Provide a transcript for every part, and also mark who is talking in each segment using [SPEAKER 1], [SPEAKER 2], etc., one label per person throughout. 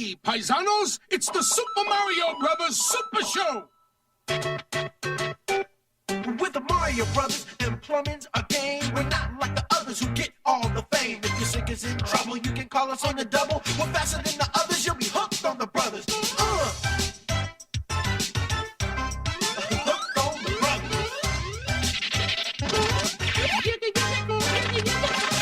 [SPEAKER 1] Hey, Pisanos, it's the Super Mario Brothers Super Show!
[SPEAKER 2] With the Mario Brothers and plumbing's a game. We're not like the others who get all the fame. If your sink is in trouble, you can call us on the double. We're faster than the others, you'll be hooked on the brothers. Hooked on the brothers.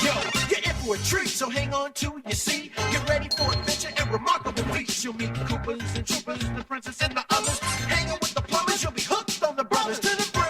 [SPEAKER 2] Yo, you're in for a treat, so hang on to your seat. Get ready for adventure and remarkable feats. You'll meet the Koopas and Troopers, the princess and the others. Hanging with the plumbers, you'll be hooked on the brothers. To the bridge.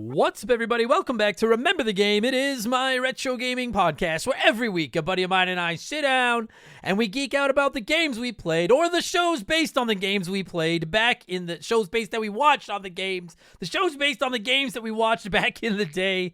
[SPEAKER 3] What's up, everybody? Welcome back to Remember the Game. It is my retro gaming podcast where every week a buddy of mine and I sit down and we geek out about the games we played or the shows based on the games we played back in the shows based that we watched on the games. The shows based on the games that we watched back in the day.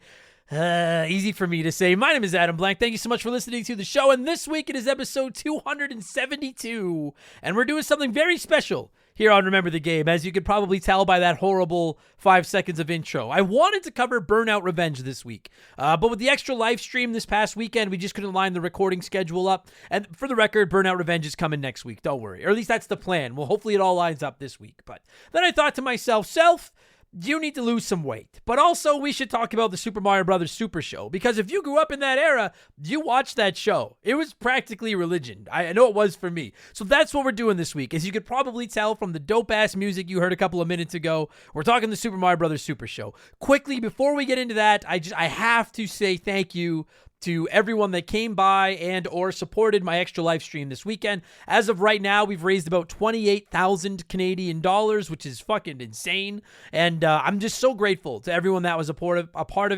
[SPEAKER 3] Easy for me to say. My name is Adam Blank. Thank you so much for listening to the show. And this week it is episode 272. And we're doing something very special here on Remember the Game, as you could probably tell by that horrible 5 seconds of intro. I wanted to cover Burnout Revenge this week, but with the extra live stream this past weekend, we just couldn't line the recording schedule up. And for the record, Burnout Revenge is coming next week. Don't worry. Or at least that's the plan. Well, hopefully it all lines up this week. But then I thought to myself, you need to lose some weight. But also, we should talk about the Super Mario Brothers Super Show, because if you grew up in that era, you watched that show. It was practically religion. I know it was for me. So that's what we're doing this week. As you could probably tell from the dope-ass music you heard a couple of minutes ago, we're talking the Super Mario Brothers Super Show. Quickly, before we get into that, I have to say thank you to everyone that came by and or supported my extra live stream this weekend. As of right now, we've raised about 28,000 Canadian dollars, which is fucking insane. And I'm just so grateful to everyone that was a part of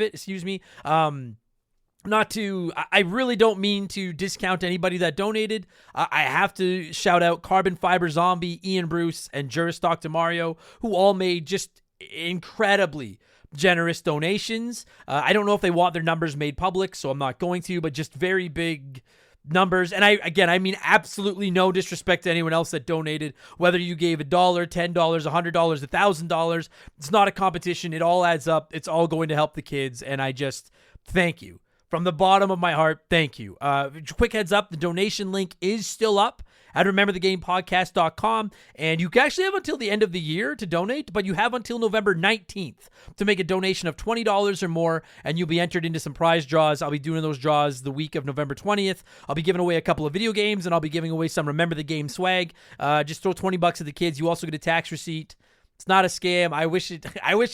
[SPEAKER 3] it. Excuse me. I really don't mean to discount anybody that donated. I have to shout out Carbon Fiber Zombie, Ian Bruce, and Juris Dr. Mario, who all made just incredibly generous donations. I don't know if they want their numbers made public, so I'm not going to, but just very big numbers. And I mean absolutely no disrespect to anyone else that donated, whether you gave $1, $10, $100, $1,000. It's not a competition. It all adds up. It's all going to help the kids, and I just thank you. From the bottom of my heart, thank you. Quick heads up, the donation link is still up at rememberthegamepodcast.com, and you actually have until the end of the year to donate, but you have until November 19th to make a donation of $20 or more, and you'll be entered into some prize draws. I'll be doing those draws the week of November 20th. I'll be giving away a couple of video games, and I'll be giving away some Remember the Game swag. Just throw $20 at the kids. You also get a tax receipt. It's not a scam. I wish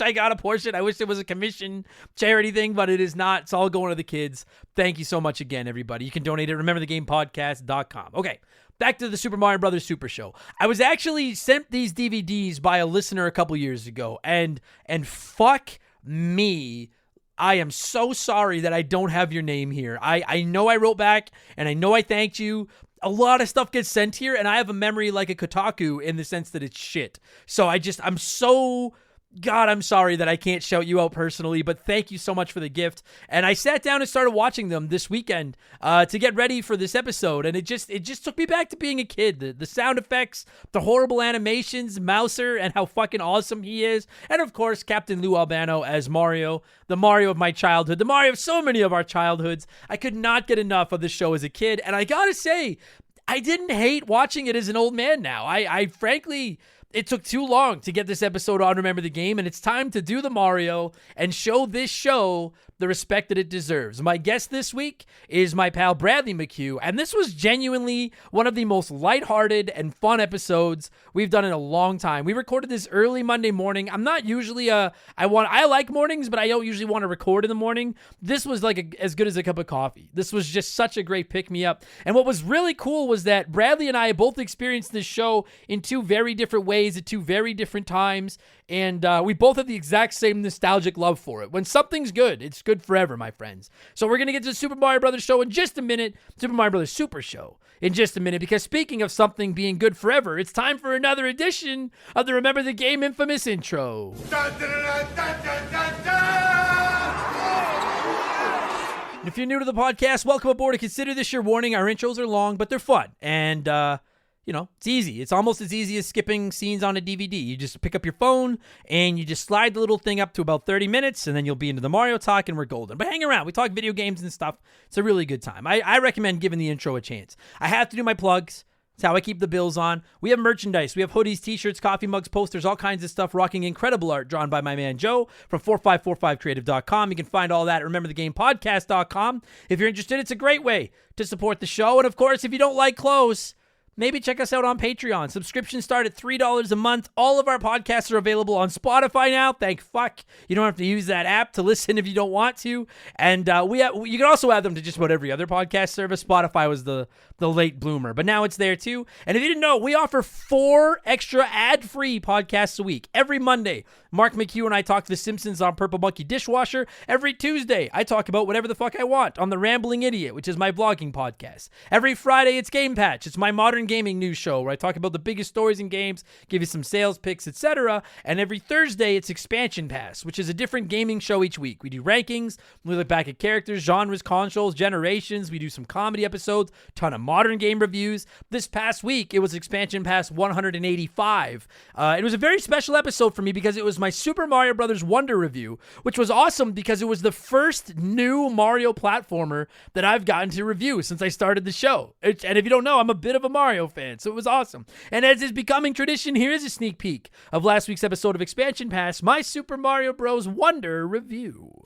[SPEAKER 3] I got a portion. I wish it was a commission charity thing, but it is not. It's all going to the kids. Thank you so much again, everybody. You can donate at rememberthegamepodcast.com. Okay, back to the Super Mario Brothers Super Show. I was actually sent these DVDs by a listener a couple years ago, and fuck me, I am so sorry that I don't have your name here. I know I wrote back, and I know I thanked you. A lot of stuff gets sent here, and I have a memory like a Kotaku in the sense that it's shit. So I'm sorry that I can't shout you out personally, but thank you so much for the gift. And I sat down and started watching them this weekend to get ready for this episode, and it just took me back to being a kid. The sound effects, the horrible animations, Mouser, and how fucking awesome he is. And of course, Captain Lou Albano as Mario, the Mario of my childhood, the Mario of so many of our childhoods. I could not get enough of this show as a kid, and I gotta say, I didn't hate watching it as an old man now. I frankly, it took too long to get this episode on Remember the Game, and it's time to do the Mario and show this show the respect that it deserves. My guest this week is my pal Bradley McCue, and this was genuinely one of the most lighthearted and fun episodes we've done in a long time. We recorded this early Monday morning. I'm not usually I like mornings, but I don't usually want to record in the morning. This was like as good as a cup of coffee. This was just such a great pick-me-up. And what was really cool was that Bradley and I both experienced this show in two very different ways at two very different times, and we both have the exact same nostalgic love for it. When something's good, it's good forever, my friends. So we're going to get to the Super Mario Brothers show in just a minute, Super Mario Brothers Super Show in just a minute, because speaking of something being good forever, it's time for another edition of the Remember the Game infamous intro.
[SPEAKER 1] Dun, dun, dun, dun, dun, dun, dun.
[SPEAKER 3] If you're new to the podcast, welcome aboard and consider this your warning. Our intros are long, but they're fun. And, it's easy. It's almost as easy as skipping scenes on a DVD. You just pick up your phone and you just slide the little thing up to about 30 minutes, and then you'll be into the Mario talk and we're golden. But hang around. We talk video games and stuff. It's a really good time. I recommend giving the intro a chance. I have to do my plugs. It's how I keep the bills on. We have merchandise. We have hoodies, t-shirts, coffee mugs, posters, all kinds of stuff, rocking incredible art drawn by my man Joe from 4545creative.com. You can find all that at rememberthegamepodcast.com. If you're interested, it's a great way to support the show. And of course, if you don't like clothes, maybe check us out on Patreon. Subscriptions start at $3 a month. All of our podcasts are available on Spotify now. Thank fuck. You don't have to use that app to listen if you don't want to. And you can also add them to just about every other podcast service. Spotify was the late bloomer, but now it's there too. And if you didn't know, we offer 4 extra ad-free podcasts a week. Every Monday, Mark McCue and I talk The Simpsons on Purple Monkey Dishwasher. Every Tuesday, I talk about whatever the fuck I want on The Rambling Idiot, which is my vlogging podcast. Every Friday, it's Game Patch. It's my modern gaming news show where I talk about the biggest stories in games, give you some sales picks, etc. And every Thursday, it's Expansion Pass, which is a different gaming show each week. We do rankings, we look back at characters, genres, consoles, generations. We do some comedy episodes, ton of modern game reviews. This past week, it was Expansion Pass 185. It was a very special episode for me because it was my Super Mario Bros. Wonder review, which was awesome because it was the first new Mario platformer that I've gotten to review since I started the show. And if you don't know, I'm a bit of a Mario fan, so it was awesome. And as is becoming tradition, here is a sneak peek of last week's episode of Expansion Pass, my Super Mario Bros. Wonder review.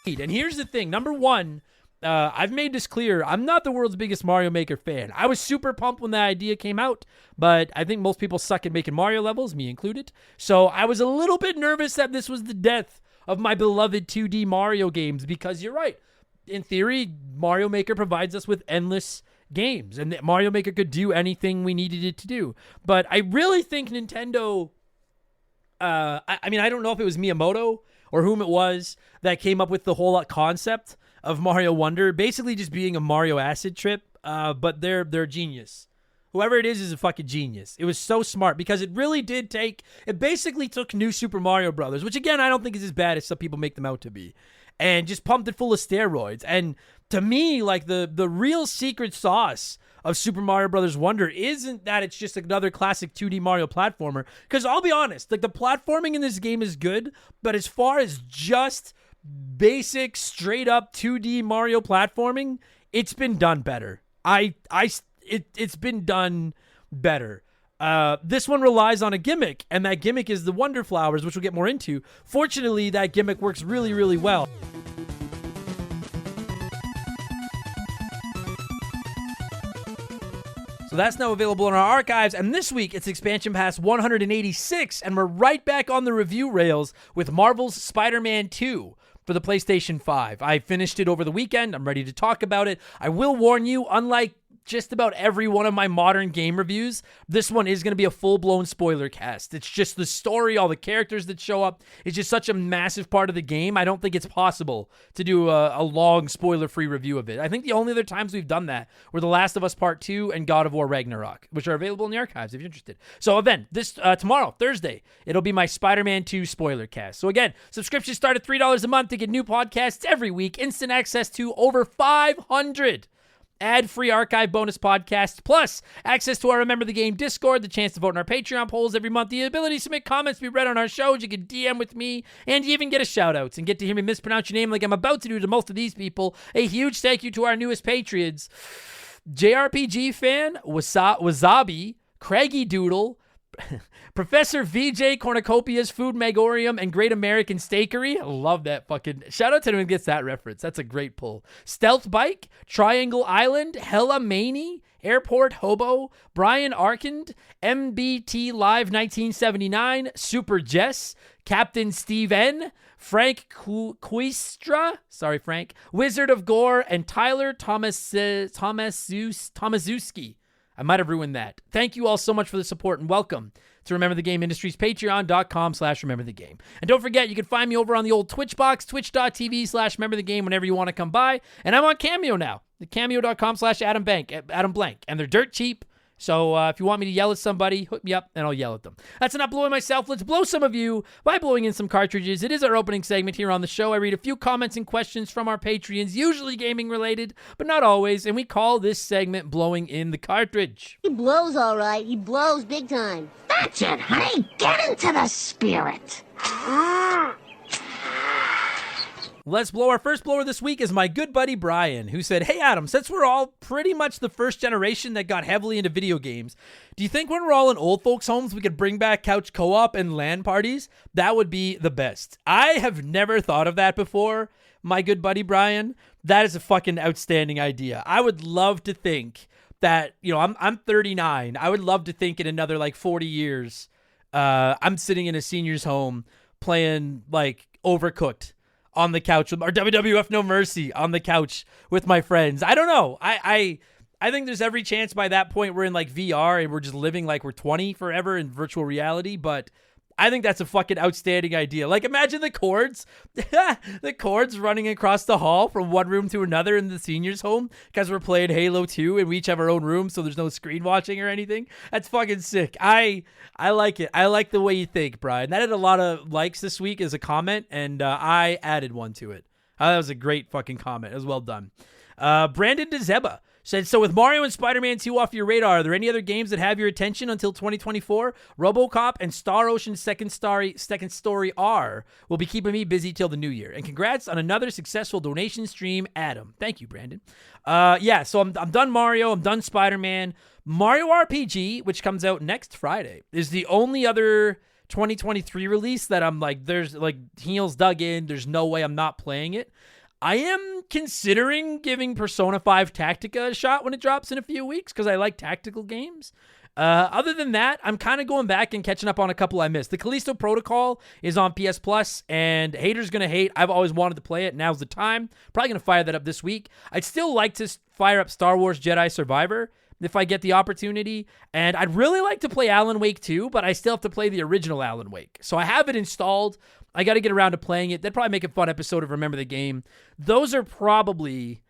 [SPEAKER 3] And here's the thing. Number one, I've made this clear. I'm not the world's biggest Mario Maker fan. I was super pumped when the idea came out, but I think most people suck at making Mario levels, me included. So I was a little bit nervous that this was the death of my beloved 2D Mario games because you're right. In theory, Mario Maker provides us with endless games, and Mario Maker could do anything we needed it to do. But I really think Nintendo, I don't know if it was Miyamoto or whom it was that came up with the whole concept of Mario Wonder, basically just being a Mario acid trip, but they're genius. Whoever it is a fucking genius. It was so smart because it really did it basically took New Super Mario Brothers, which again, I don't think is as bad as some people make them out to be, and just pumped it full of steroids. And to me, like the real secret sauce of Super Mario Bros. Wonder isn't that it's just another classic 2D Mario platformer, because I'll be honest, like the platforming in this game is good, but as far as just basic straight up 2D Mario platforming, it's been done better. It's been done better. This one relies on a gimmick, and that gimmick is the Wonder Flowers, which we'll get more into. Fortunately, that gimmick works really, really well. So that's now available in our archives, and this week it's Expansion Pass 186, and we're right back on the review rails with Marvel's Spider-Man 2 for the PlayStation 5. I finished it over the weekend. I'm ready to talk about it. I will warn you, unlike just about every one of my modern game reviews, this one is going to be a full-blown spoiler cast. It's just the story, all the characters that show up. It's just such a massive part of the game. I don't think it's possible to do a long spoiler-free review of it. I think the only other times we've done that were The Last of Us Part 2 and God of War Ragnarok, which are available in the archives if you're interested. So again, tomorrow, Thursday, it'll be my Spider-Man 2 spoiler cast. So again, subscriptions start at $3 a month to get new podcasts every week, instant access to over 500 ad-free archive bonus podcasts, plus access to our Remember the Game Discord, the chance to vote in our Patreon polls every month, the ability to submit comments to be read on our shows, you can DM with me, and you even get a shout-out and get to hear me mispronounce your name like I'm about to do to most of these people. A huge thank you to our newest patrons, JRPG Fan, Wasabi, Craggy Doodle, Professor VJ Cornucopia's Food Megorium and Great American Steakery. I love that fucking... Shout out to anyone who gets that reference. That's a great pull. Stealth Bike, Triangle Island, Hella Maney, Airport Hobo, Brian Arkand, MBT Live 1979, Super Jess, Captain Steve N, Frank Quistra, sorry Frank, Wizard of Gore, and Tyler Tomaszewski. I might have ruined that. Thank you all so much for the support, and welcome to Remember the Game Industries, patreon.com/rememberthegame. And don't forget, you can find me over on the old Twitch box, twitch.tv/rememberthegame whenever you want to come by. And I'm on Cameo now, the cameo.com/Adam Blank, and they're dirt cheap, So if you want me to yell at somebody, hook me up and I'll yell at them. That's not blowing myself. Let's blow some of you by blowing in some cartridges. It is our opening segment here on the show. I read a few comments and questions from our Patreons, usually gaming related, but not always. And we call this segment Blowing in the Cartridge.
[SPEAKER 4] He blows all right. He blows big time.
[SPEAKER 5] That's it, honey. Get into the spirit.
[SPEAKER 3] Let's blow. Our first blower this week is my good buddy Brian, who said, "Hey Adam, since we're all pretty much the first generation that got heavily into video games, do you think when we're all in old folks' homes we could bring back couch co-op and LAN parties? That would be the best." I have never thought of that before, my good buddy Brian. That is a fucking outstanding idea. I would love to think that, I'm 39. I would love to think in another 40 years, I'm sitting in a senior's home playing Overcooked on the couch or WWF No Mercy on the couch with my friends. I don't know. I think there's every chance by that point we're in VR and we're just living like we're 20 forever in virtual reality, but I think that's a fucking outstanding idea. Imagine the cords, the cords running across the hall from one room to another in the senior's home because we're playing Halo 2 and we each have our own room, so there's no screen watching or anything. That's fucking sick. I like it. I like the way you think, Brian. That had a lot of likes this week as a comment, and I added one to it. That was a great fucking comment. It was well done. Brandon DeZeba said, "So with Mario and Spider-Man 2 off your radar, are there any other games that have your attention until 2024? RoboCop and Star Ocean Second Story R will be keeping me busy till the new year. And congrats on another successful donation stream, Adam." Thank you, Brandon. So I'm done Mario. I'm done Spider-Man. Mario RPG, which comes out next Friday, is the only other 2023 release that I'm there's heels dug in. There's no way I'm not playing it. I am considering giving Persona 5 Tactica a shot when it drops in a few weeks because I like tactical games. Other than that, I'm kind of going back and catching up on a couple I missed. The Callisto Protocol is on PS Plus, and haters gonna hate. I've always wanted to play it. Now's the time. Probably gonna fire that up this week. I'd still like to fire up Star Wars Jedi Survivor if I get the opportunity, and I'd really like to play Alan Wake 2, but I still have to play the original Alan Wake. So I have it installed. I got to get around to playing it. That'd probably make a fun episode of Remember the Game. Those are probably,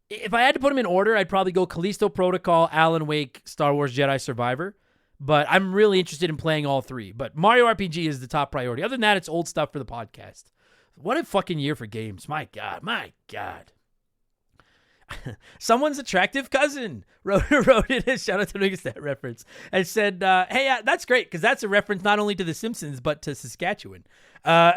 [SPEAKER 3] if I had to put them in order, I'd probably go Callisto Protocol, Alan Wake, Star Wars Jedi Survivor. But I'm really interested in playing all three. But Mario RPG is the top priority. Other than that, it's old stuff for the podcast. What a fucking year for games. My God. Someone's attractive cousin wrote it. Shout out to Niggas that reference and said, "Hey, that's great because that's a reference not only to The Simpsons but to Saskatchewan." No,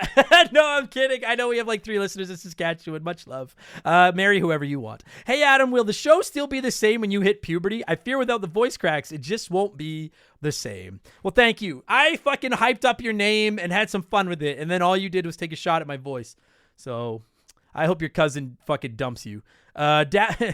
[SPEAKER 3] I'm kidding. I know we have 3 listeners in Saskatchewan. Much love. Marry whoever you want. Hey, Adam, will the show still be the same when you hit puberty? I fear without the voice cracks, it just won't be the same. Well, thank you. I fucking hyped up your name and had some fun with it, and then all you did was take a shot at my voice. So I hope your cousin fucking dumps you.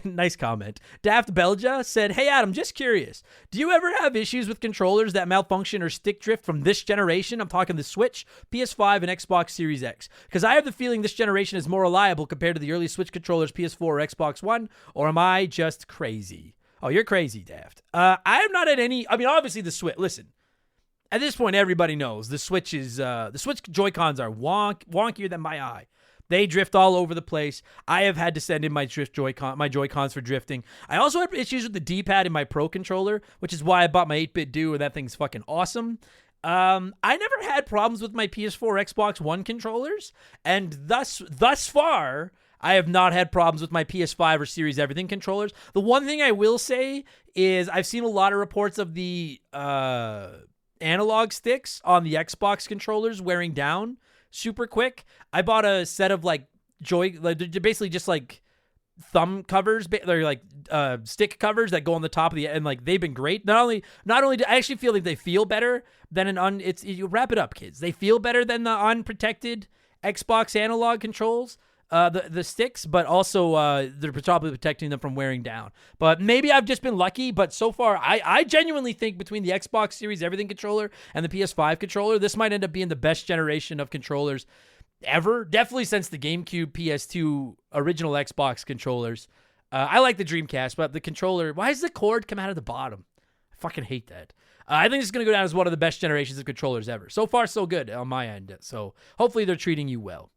[SPEAKER 3] Nice comment. Daft Belgia said, "Hey Adam, just curious. Do you ever have issues with controllers that malfunction or stick drift from this generation?" I'm talking the Switch, PS5, and Xbox Series X. Because I have the feeling this generation is more reliable compared to the early Switch controllers, PS4 or Xbox One. Or am I just crazy? Oh, you're crazy, Daft. I have not had any. I mean, obviously the Switch. Listen, at this point, everybody knows the Switch is the Switch Joy-Cons are wonkier than my eye. They drift all over the place. I have had to send in my Joy-Cons for drifting. I also have issues with the D-pad in my Pro controller, which is why I bought my 8-bit Do, and that thing's fucking awesome. I never had problems with my PS4 Xbox One controllers, and thus far, I have not had problems with my PS5 or Series Everything controllers. The one thing I will say is I've seen a lot of reports of the analog sticks on the Xbox controllers wearing down super quick. I bought a set of they're basically just thumb covers, they're stick covers that go on the top of the, and they've been great. Not only do I actually feel like they feel better than you wrap it up, kids. They feel better than the unprotected Xbox analog controls, the sticks, but also they're probably protecting them from wearing down. But maybe I've just been lucky, but so far I genuinely think between the Xbox Series Everything controller and the PS5 controller, this might end up being the best generation of controllers ever. Definitely since the GameCube, PS2, original Xbox controllers. I like the Dreamcast, but the controller, why does the cord come out of the bottom? I fucking hate that. I think it's going to go down as one of the best generations of controllers ever. So far, so good on my end. So hopefully they're treating you well.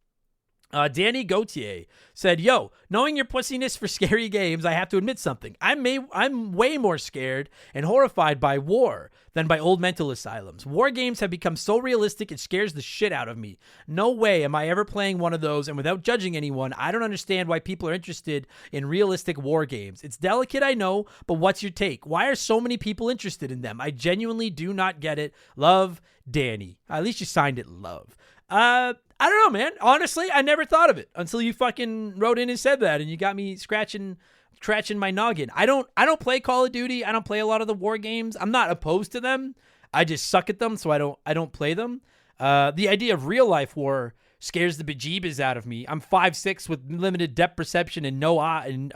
[SPEAKER 3] Danny Gautier said, "Yo, knowing your pussiness for scary games, I have to admit something. I'm way more scared and horrified by war than by old mental asylums. War games have become so realistic it scares the shit out of me. No way am I ever playing one of those, and without judging anyone, I don't understand why people are interested in realistic war games. It's delicate, I know, but what's your take? Why are so many people interested in them? I genuinely do not get it. Love, Danny." At least you signed it love. I don't know, man. Honestly, I never thought of it until you fucking wrote in and said that, and you got me scratching my noggin. I don't play Call of Duty. I don't play a lot of the war games. I'm not opposed to them. I just suck at them, so I don't play them. The idea of real life war scares the bejeebus out of me. I'm 5'6" with limited depth perception and no eye and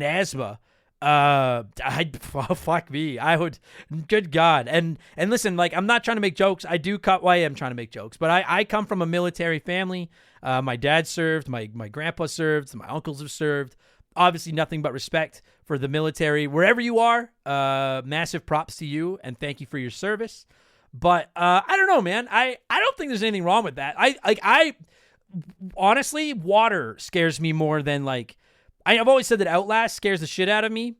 [SPEAKER 3] asthma. Fuck me. I would, good God. And listen, like, I'm not trying to make jokes. I am trying to make jokes, but I come from a military family. My dad served, my grandpa served, my uncles have served. Obviously nothing but respect for the military. Wherever you are, massive props to you and thank you for your service. But, I don't know, man. I don't think there's anything wrong with that. I honestly, water scares me more than, like, I've always said that Outlast scares the shit out of me,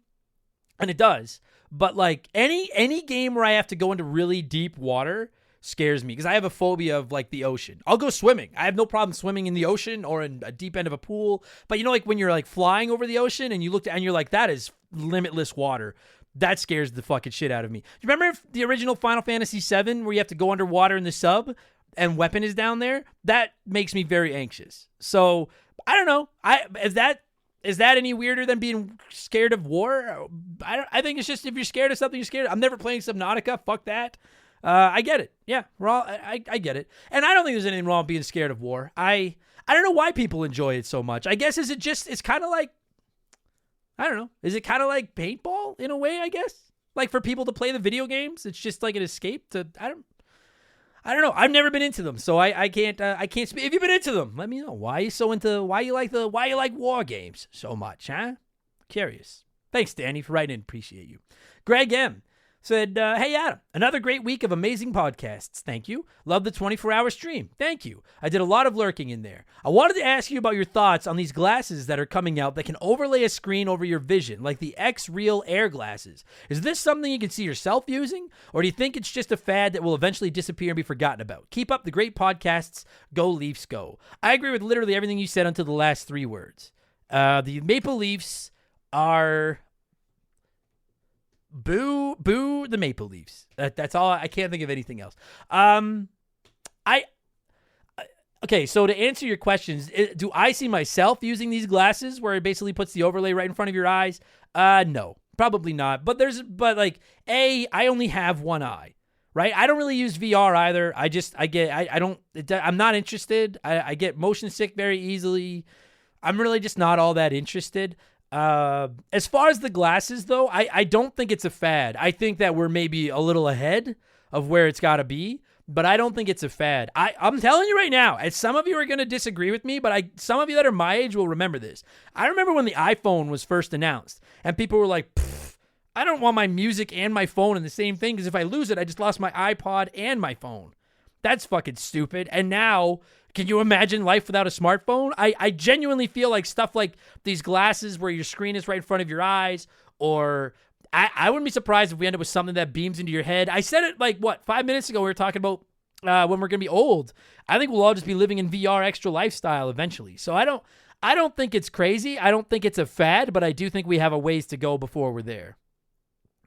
[SPEAKER 3] and it does. But like any game where I have to go into really deep water scares me because I have a phobia of like the ocean. I'll go swimming. I have no problem swimming in the ocean or in a deep end of a pool. But you know, like when you're like flying over the ocean and you look and you're like, that is limitless water. That scares the fucking shit out of me. Do you remember the original Final Fantasy VII where you have to go underwater in the sub and weapon is down there? That makes me very anxious. So I don't know. Is that any weirder than being scared of war? I think it's just if you're scared of something, you're scared. I'm never playing Subnautica. Fuck that. I get it. Yeah, I get it. And I don't think there's anything wrong with being scared of war. I don't know why people enjoy it so much. I guess it's kind of like, I don't know. Is it kind of like paintball in a way, I guess? Like for people to play the video games, it's just like an escape to, I don't know. I've never been into them, so I can't speak. If you've been into them, let me know. Why you like war games so much, huh? Curious. Thanks, Danny, for writing in. Appreciate you. Greg M. said, "Hey, Adam, another great week of amazing podcasts. Thank you. Love the 24-hour stream. Thank you. I did a lot of lurking in there. I wanted to ask you about your thoughts on these glasses that are coming out that can overlay a screen over your vision, like the X-Real Air glasses. Is this something you can see yourself using, or do you think it's just a fad that will eventually disappear and be forgotten about? Keep up the great podcasts. Go Leafs, go." I agree with literally everything you said until the last 3 words. The Maple Leafs are... Boo the Maple Leafs. That's all. I can't think of anything else. Okay, so to answer your questions, do I see myself using these glasses where it basically puts the overlay right in front of your eyes? No, probably not. But I only have one eye, right? I don't really use VR either. I'm not interested. I get motion sick very easily. I'm really just not all that interested. As far as the glasses, though, I don't think it's a fad. I think that we're maybe a little ahead of where it's got to be, but I don't think it's a fad. I'm telling you right now, and some of you are going to disagree with me, but some of you that are my age will remember this. I remember when the iPhone was first announced, and people were like, I don't want my music and my phone in the same thing, because if I lose it, I just lost my iPod and my phone. That's fucking stupid. And now... can you imagine life without a smartphone? I genuinely feel like stuff like these glasses where your screen is right in front of your eyes, or I wouldn't be surprised if we end up with something that beams into your head. I said it 5 minutes ago. We were talking about when we're going to be old. I think we'll all just be living in VR extra lifestyle eventually. So I don't think it's crazy. I don't think it's a fad, but I do think we have a ways to go before we're there.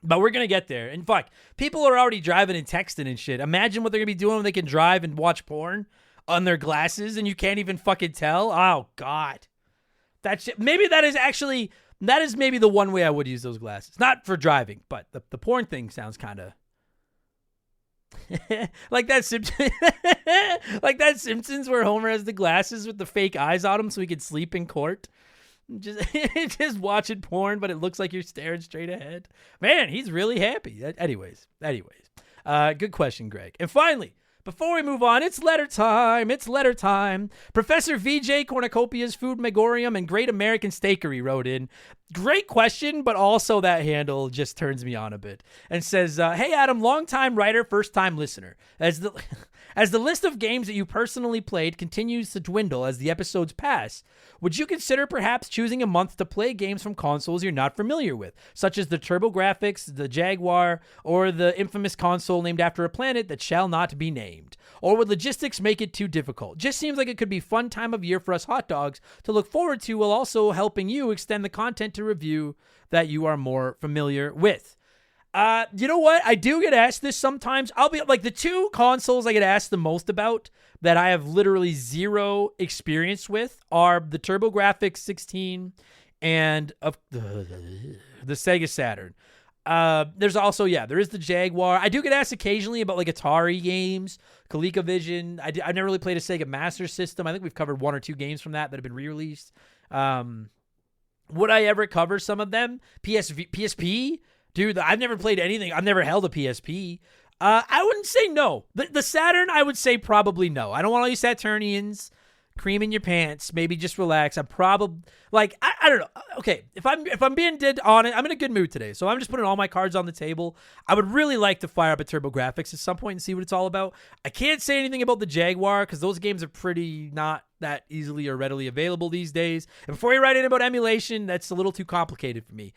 [SPEAKER 3] But we're going to get there. And fuck, people are already driving and texting and shit. Imagine what they're going to be doing when they can drive and watch porn on their glasses and you can't even fucking tell. Oh God. Maybe that is maybe the one way I would use those glasses. Not for driving, but the porn thing sounds kind of like that Simpsons where Homer has the glasses with the fake eyes on him so he can sleep in court. Just watching porn, but it looks like you're staring straight ahead. Man, he's really happy. Anyways. Good question, Greg. And finally, Before we move on, it's letter time. It's letter time. Professor VJ Cornucopia's Food Megorium and Great American Steakery wrote in. Great question, but also that handle just turns me on a bit. And says, hey, Adam, long-time writer, first-time listener. As the list of games that you personally played continues to dwindle as the episodes pass, would you consider perhaps choosing a month to play games from consoles you're not familiar with, such as the TurboGrafx, the Jaguar, or the infamous console named after a planet that shall not be named? Or would logistics make it too difficult? Just seems like it could be fun time of year for us hot dogs to look forward to, while also helping you extend the content to review that you are more familiar with. You know what? I do get asked this sometimes. I'll be like, the two consoles I get asked the most about that I have literally zero experience with are the TurboGrafx 16 and the Sega Saturn. There's also, there is the Jaguar. I do get asked occasionally about like Atari games, ColecoVision. I never really played a Sega Master System. I think we've covered one or two games from that have been re-released. Would I ever cover some of them? PSP? Dude, I've never played anything. I've never held a PSP. I wouldn't say no. The Saturn, I would say probably no. I don't want all you Saturnians cream in your pants. Maybe just relax. I'm probably like, I don't know. Okay, if I'm being dead on it, I'm in a good mood today, so I'm just putting all my cards on the table. I would really like to fire up a TurboGrafx at some point and see what it's all about. I can't say anything about the Jaguar because those games are pretty not that easily or readily available these days. And before you write in about emulation, that's a little too complicated for me.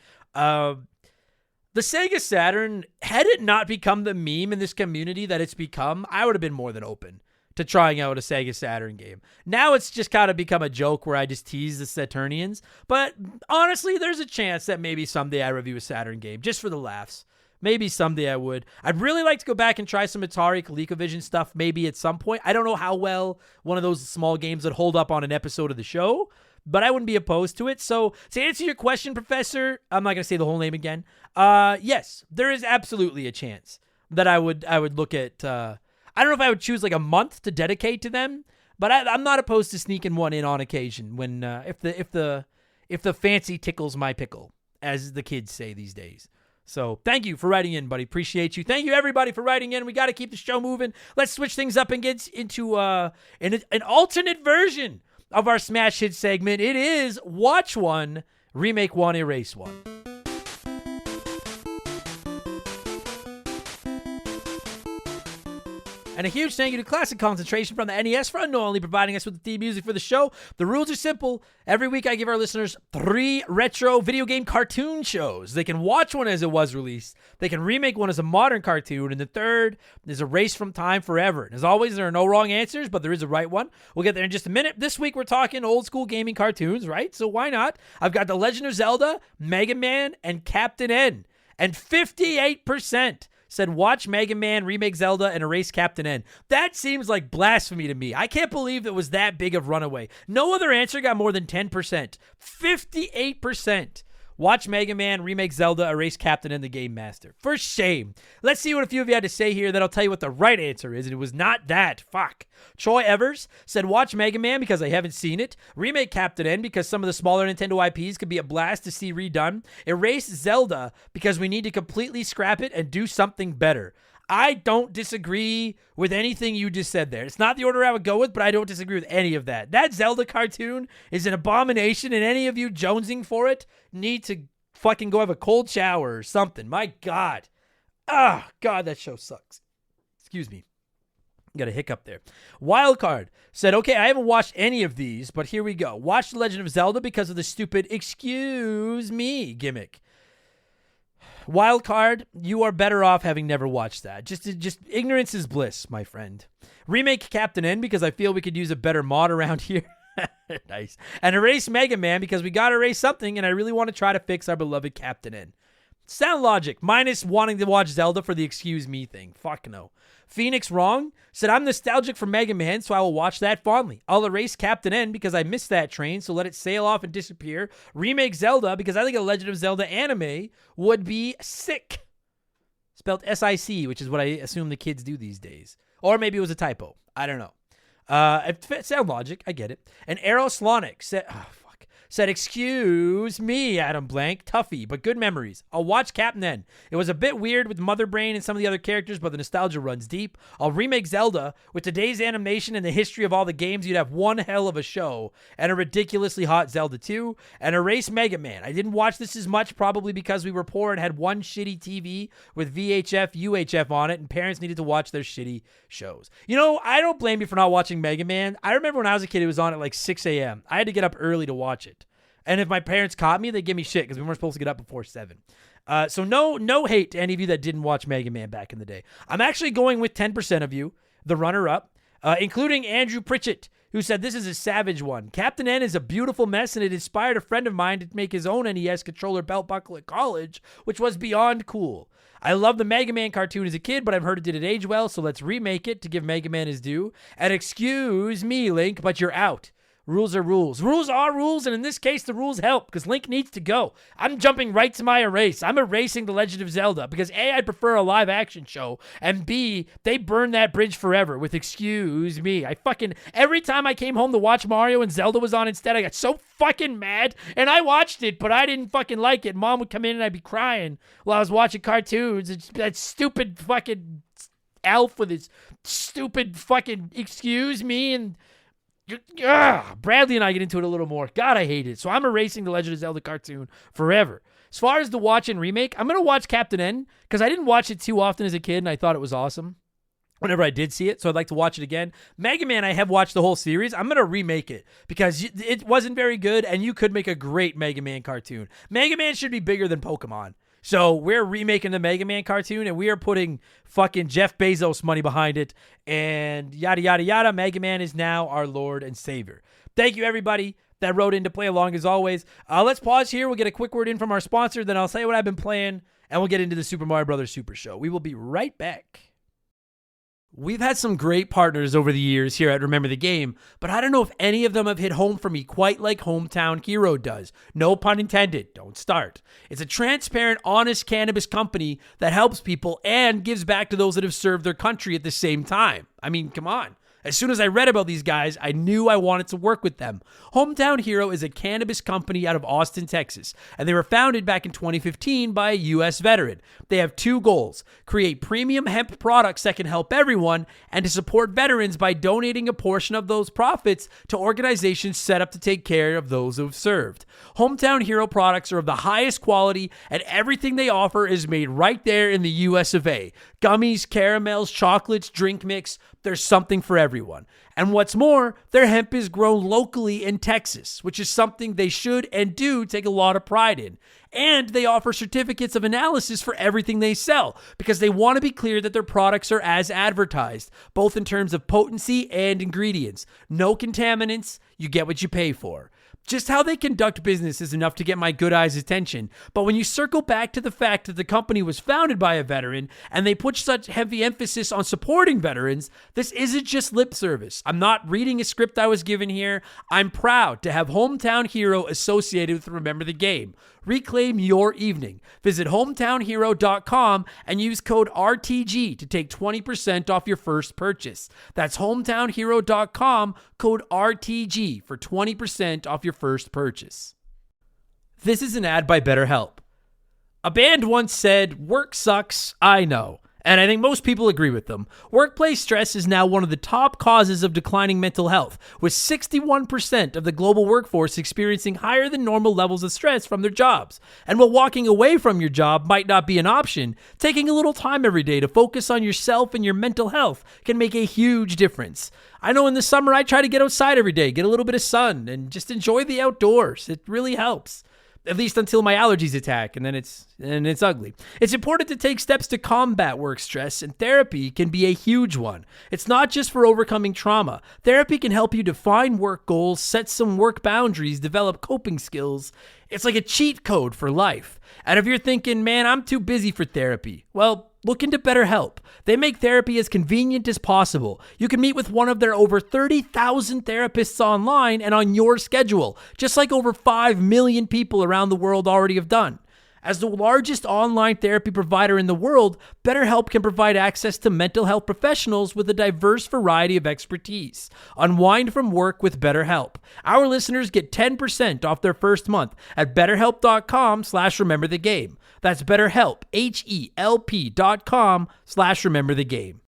[SPEAKER 3] The Sega Saturn, had it not become the meme in this community that it's become, I would have been more than open to trying out a Sega Saturn game. Now it's just kind of become a joke where I just tease the Saturnians. But honestly, there's a chance that maybe someday I review a Saturn game just for the laughs. Maybe someday I would. I'd really like to go back and try some Atari, ColecoVision stuff maybe at some point. I don't know how well one of those small games would hold up on an episode of the show, but I wouldn't be opposed to it. So to answer your question, Professor, I'm not going to say the whole name again. Yes, there is absolutely a chance that I would look at, I don't know if I would choose like a month to dedicate to them, but I'm not opposed to sneaking one in on occasion when, if the fancy tickles my pickle, as the kids say these days. So thank you for writing in, buddy. Appreciate you. Thank you, everybody, for writing in. We got to keep the show moving. Let's switch things up and get into an alternate version of our Smash Hit segment. It is Watch One, Remake One, Erase One. And a huge thank you to Classic Concentration from the NES for unknowingly providing us with the theme music for the show. The rules are simple. Every week I give our listeners 3 retro video game cartoon shows. They can watch one as it was released. They can remake one as a modern cartoon. And the third is Erased from Time Forever. And as always, there are no wrong answers, but there is a right one. We'll get there in just a minute. This week we're talking old school gaming cartoons, right? So why not? I've got The Legend of Zelda, Mega Man, and Captain N. And 58% said watch Mega Man, remake Zelda, and erase Captain N. That seems like blasphemy to me. I can't believe it was that big of runaway. No other answer got more than 10%. 58%. Watch Mega Man, remake Zelda, erase Captain N, the Game Master. For shame. Let's see what a few of you had to say here, then I'll tell you what the right answer is, and it was not that. Fuck. Troy Evers said watch Mega Man because I haven't seen it. Remake Captain N because some of the smaller Nintendo IPs could be a blast to see redone. Erase Zelda because we need to completely scrap it and do something better. I don't disagree with anything you just said there. It's not the order I would go with, but I don't disagree with any of that. That Zelda cartoon is an abomination, and any of you jonesing for it need to fucking go have a cold shower or something. My God. Ah, God, that show sucks. Excuse me. Got a hiccup there. Wildcard said, okay, I haven't watched any of these, but here we go. Watch The Legend of Zelda because of the stupid excuse me gimmick. Wildcard, you are better off having never watched that. Just ignorance is bliss, my friend. Remake Captain N because I feel we could use a better mod around here. Nice. And erase Mega Man because we got to erase something and I really want to try to fix our beloved Captain N. Sound logic, minus wanting to watch Zelda for the excuse me thing. Fuck no. Phoenix Wrong said, I'm nostalgic for Mega Man, so I will watch that fondly. I'll erase Captain N because I missed that train, so let it sail off and disappear. Remake Zelda because I think a Legend of Zelda anime would be sick. Spelled S-I-C, which is what I assume the kids do these days. Or maybe it was a typo. I don't know. Sound logic, I get it. And Aeroslonic said, said, excuse me, Adam Blank, Tuffy, but good memories. I'll watch Captain N. It was a bit weird with Mother Brain and some of the other characters, but the nostalgia runs deep. I'll remake Zelda. With today's animation and the history of all the games, you'd have one hell of a show, and a ridiculously hot Zelda 2, and erase Mega Man. I didn't watch this as much, probably because we were poor and had one shitty TV with VHF, UHF on it, and parents needed to watch their shitty shows. You know, I don't blame you for not watching Mega Man. I remember when I was a kid, it was on at like 6 a.m. I had to get up early to watch it. And if my parents caught me, they'd give me shit because we weren't supposed to get up before 7. So no hate to any of you that didn't watch Mega Man back in the day. I'm actually going with 10% of you, the runner-up, including Andrew Pritchett, who said this is a savage one. Captain N is a beautiful mess, and it inspired a friend of mine to make his own NES controller belt buckle at college, which was beyond cool. I love the Mega Man cartoon as a kid, but I've heard it didn't age well, so let's remake it to give Mega Man his due. And excuse me, Link, but you're out. Rules are rules. Rules are rules, and in this case, the rules help, because Link needs to go. I'm jumping right to my erase. I'm erasing The Legend of Zelda, because A, I'd prefer a live-action show, and B, they burned that bridge forever with excuse me. Every time I came home to watch Mario and Zelda was on instead, I got so fucking mad, and I watched it, but I didn't fucking like it. Mom would come in, and I'd be crying while I was watching cartoons. It's that stupid fucking elf with his stupid fucking excuse me, and Bradley and I get into it a little more. God, I hate it. So I'm erasing the Legend of Zelda cartoon forever. As far as the watch and remake, I'm going to watch Captain N because I didn't watch it too often as a kid and I thought it was awesome whenever I did see it. So I'd like to watch it again. Mega Man, I have watched the whole series. I'm going to remake it because it wasn't very good and you could make a great Mega Man cartoon. Mega Man should be bigger than Pokemon. So we're remaking the Mega Man cartoon, and we are putting fucking Jeff Bezos money behind it, and yada, yada, yada. Mega Man is now our Lord and Savior. Thank you, everybody that wrote in to play along, as always. Let's pause here. We'll get a quick word in from our sponsor, then I'll say what I've been playing, and we'll get into the Super Mario Brothers Super Show. We will be right back. We've had some great partners over the years here at Remember the Game, but I don't know if any of them have hit home for me quite like Hometown Hero does. No pun intended. Don't start. It's a transparent, honest cannabis company that helps people and gives back to those that have served their country at the same time. I mean, come on. As soon as I read about these guys, I knew I wanted to work with them. Hometown Hero is a cannabis company out of Austin, Texas, and they were founded back in 2015 by a U.S. veteran. They have two goals: create premium hemp products that can help everyone, and to support veterans by donating a portion of those profits to organizations set up to take care of those who have served. Hometown Hero products are of the highest quality, and everything they offer is made right there in the U.S. of A. Gummies, caramels, chocolates, drink mix. There's something for everyone. And what's more, their hemp is grown locally in Texas, which is something they should and do take a lot of pride in. And they offer certificates of analysis for everything they sell because they want to be clear that their products are as advertised, both in terms of potency and ingredients. No contaminants, you get what you pay for. Just how they conduct business is enough to get my good eyes' attention, but when you circle back to the fact that the company was founded by a veteran and they put such heavy emphasis on supporting veterans, this isn't just lip service. I'm not reading a script I was given here. I'm proud to have Hometown Hero associated with Remember the Game. Reclaim your evening. Visit hometownhero.com and use code RTG to take 20% off your first purchase. That's hometownhero.com, code RTG for 20% off your first purchase. This is an ad by BetterHelp. A band once said, "Work sucks, I know." And I think most people agree with them. Workplace stress is now one of the top causes of declining mental health, with 61% of the global workforce experiencing higher than normal levels of stress from their jobs. And while walking away from your job might not be an option, taking a little time every day to focus on yourself and your mental health can make a huge difference. I know in the summer I try to get outside every day, get a little bit of sun, and just enjoy the outdoors. It really helps. At least until my allergies attack, and then it's ugly. It's important to take steps to combat work stress, and therapy can be a huge one. It's not just for overcoming trauma. Therapy can help you define work goals, set some work boundaries, develop coping skills. It's like a cheat code for life. And if you're thinking, man, I'm too busy for therapy, well, look into BetterHelp. They make therapy as convenient as possible. You can meet with one of their over 30,000 therapists online and on your schedule, just like over 5 million people around the world already have done. As the largest online therapy provider in the world, BetterHelp can provide access to mental health professionals with a diverse variety of expertise. Unwind from work with BetterHelp. Our listeners get 10% off their first month at betterhelp.com/rememberthegame. That's BetterHelp, HELP.com/rememberthegame.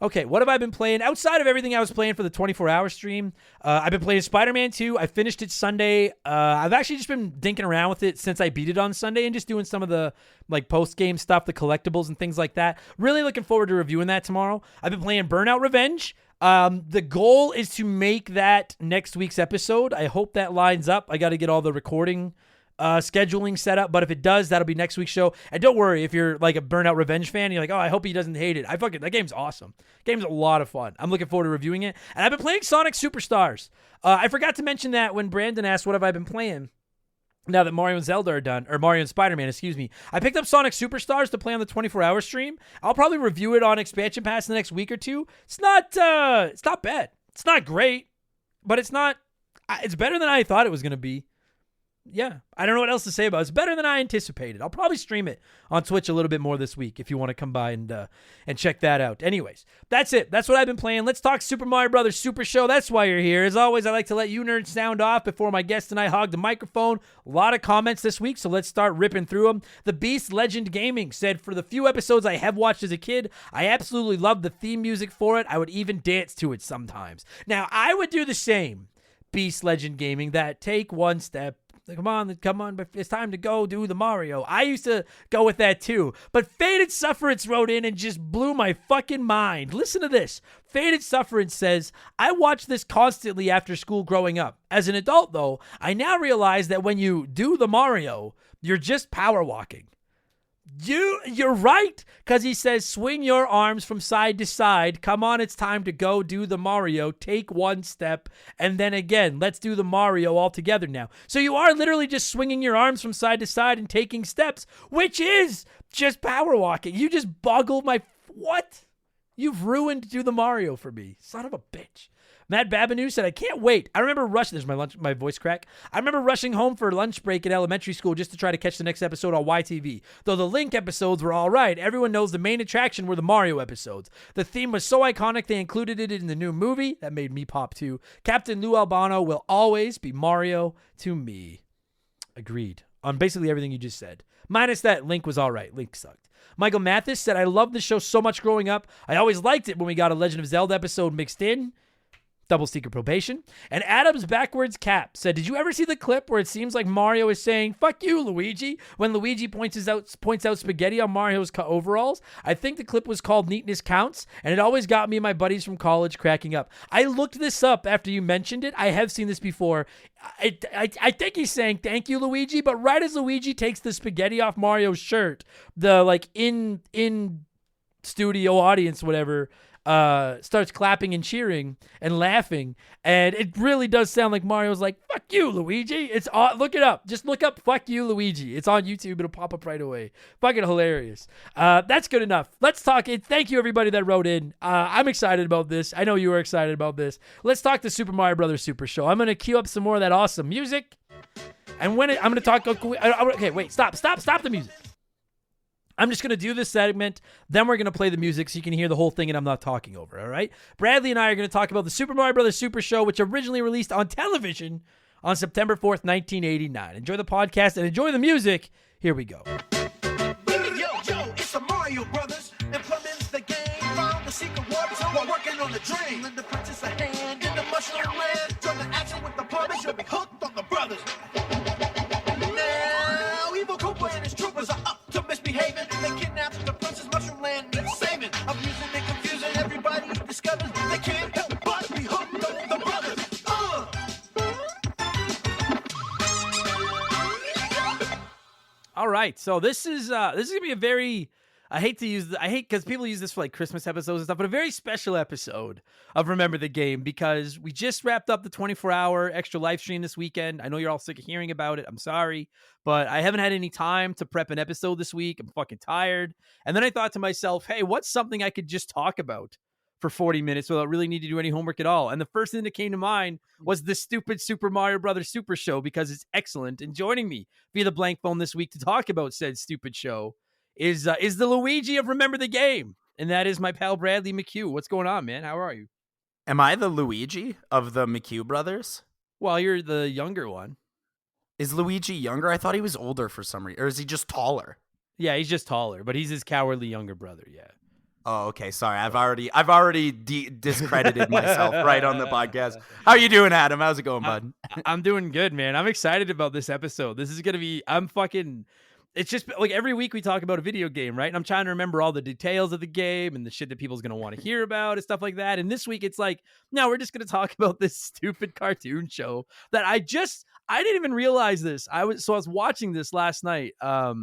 [SPEAKER 3] Okay, what have I been playing? Outside of everything I was playing for the 24-hour stream, I've been playing Spider-Man 2. I finished it Sunday. I've actually just been dinking around with it since I beat it on Sunday and just doing some of the like post-game stuff, the collectibles and things like that. Really looking forward to reviewing that tomorrow. I've been playing Burnout Revenge. The goal is to make that next week's episode. I hope that lines up. I got to get all the recording scheduling set up, but if it does, that'll be next week's show. And don't worry if you're like a Burnout Revenge fan and you're like, oh, I hope he doesn't hate it. That game's awesome. Game's a lot of fun. I'm looking forward to reviewing it. And I've been playing Sonic Superstars. I forgot to mention that when Brandon asked what have I been playing now that Mario and Zelda are done, or Mario and Spider-Man, excuse me. I picked up Sonic Superstars to play on the 24-hour stream. I'll probably review it on Expansion Pass in the next week or two. It's not bad. It's not great, but it's better than I thought it was going to be. Yeah, I don't know what else to say about it. It's better than I anticipated. I'll probably stream it on Twitch a little bit more this week if you want to come by and check that out. Anyways, that's it. That's what I've been playing. Let's talk Super Mario Brothers Super Show. That's why you're here. As always, I like to let you nerds sound off before my guest and I hog the microphone. A lot of comments this week, so let's start ripping through them. The Beast Legend Gaming said, for the few episodes I have watched as a kid, I absolutely love the theme music for it. I would even dance to it sometimes. Now, I would do the same. Beast Legend Gaming, that take one step. Come on, but it's time to go do the Mario. I used to go with that too. But Faded Sufferance wrote in and just blew my fucking mind. Listen to this. Faded Sufferance says, I watched this constantly after school growing up. As an adult, though, I now realize that when you do the Mario, you're just power walking. You're right, because he says, swing your arms from side to side. Come on, it's time to go do the Mario. Take one step, and then again, let's do the Mario all together now. So you are literally just swinging your arms from side to side and taking steps, which is just power walking. You just boggle my... What? You've ruined Do the Mario for me. Son of a bitch. Matt Babineau said, I can't wait. I remember rushing, there's my voice crack. I remember rushing home for lunch break in elementary school just to try to catch the next episode on YTV. Though the Link episodes were all right, everyone knows the main attraction were the Mario episodes. The theme was so iconic they included it in the new movie. That made me pop too. Captain Lou Albano will always be Mario to me. Agreed on basically everything you just said. Minus that Link was all right. Link sucked. Michael Mathis said, I loved the show so much growing up. I always liked it when we got a Legend of Zelda episode mixed in. Double secret probation. And Adam's Backwards Cap said, did you ever see the clip where it seems like Mario is saying, fuck you, Luigi, when Luigi points out spaghetti on Mario's overalls? I think the clip was called Neatness Counts, and it always got me and my buddies from college cracking up. I looked this up after you mentioned it. I have seen this before. I think he's saying thank you, Luigi, but right as Luigi takes the spaghetti off Mario's shirt, the like in studio audience, whatever, starts clapping and cheering and laughing, and it really does sound like Mario's like, fuck you, Luigi. It's look it up. Just look up fuck you, Luigi. It's on YouTube. It'll pop up right away. Fucking hilarious. That's good enough. Let's talk it. Thank you, everybody that wrote in. I'm excited about this. I know you were excited about this. Let's talk the Super Mario Brothers Super Show. I'm going to cue up some more of that awesome music, and I'm going to talk. Okay, wait. Stop the music. I'm just going to do this segment, then we're going to play the music so you can hear the whole thing and I'm not talking over, all right? Bradley and I are going to talk about the Super Mario Brothers Super Show, which originally released on television on September 4th, 1989. Enjoy the podcast and enjoy the music. Here we go.
[SPEAKER 2] Yo, it's the Mario Brothers. Implements the game. Found the secret water while working on the drain. Lend the princess a hand in the mushroom land. Turn the action with the puppets. You'll be hooked on the brothers. Now, Evil Koopa and his troopers are up to misbehaving. They kidnap the princess. Mushroom land needs saving. Abusing and confusing. Everybody discovers they can't help but be hooked on the brothers.
[SPEAKER 3] All right, so this is gonna be a very, I hate because people use this for like Christmas episodes and stuff, but a very special episode of Remember the Game, because we just wrapped up the 24-hour extra live stream this weekend. I know you're all sick of hearing about it. I'm sorry, but I haven't had any time to prep an episode this week. I'm fucking tired. And then I thought to myself, hey, what's something I could just talk about for 40 minutes without really needing to do any homework at all. And the first thing that came to mind was the stupid Super Mario Brothers Super Show because it's excellent. And joining me via the blank phone this week to talk about said stupid show is the Luigi of Remember the Game. And that is my pal Bradley McCue. What's going on, man? How are you?
[SPEAKER 6] Am I the Luigi of the McCue brothers?
[SPEAKER 3] Well, you're the younger one.
[SPEAKER 6] Is Luigi younger? I thought he was older for some reason. Or is he just taller?
[SPEAKER 3] Yeah, he's just taller, but he's his cowardly younger brother, yeah.
[SPEAKER 6] Oh, okay. Sorry. I've already discredited myself right on the podcast. How you doing, Adam? How's it going, bud?
[SPEAKER 3] I'm doing good, man. I'm excited about this episode. This is going to be it's just like every week we talk about a video game, right? And I'm trying to remember all the details of the game and the shit that people's going to want to hear about and stuff like that. And this week it's like, no, we're just going to talk about this stupid cartoon show that I didn't even realize this. I was watching this last night. A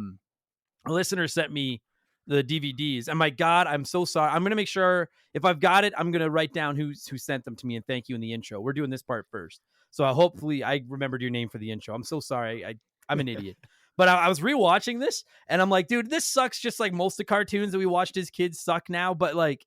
[SPEAKER 3] listener sent me the DVDs. And my God, I'm so sorry. I'm going to make sure if I've got it, I'm going to write down who sent them to me and thank you in the intro. We're doing this part first. So hopefully I remembered your name for the intro. I'm so sorry. I'm an idiot. But I was rewatching this and I'm like, dude, this sucks just like most of the cartoons that we watched as kids suck now. But like,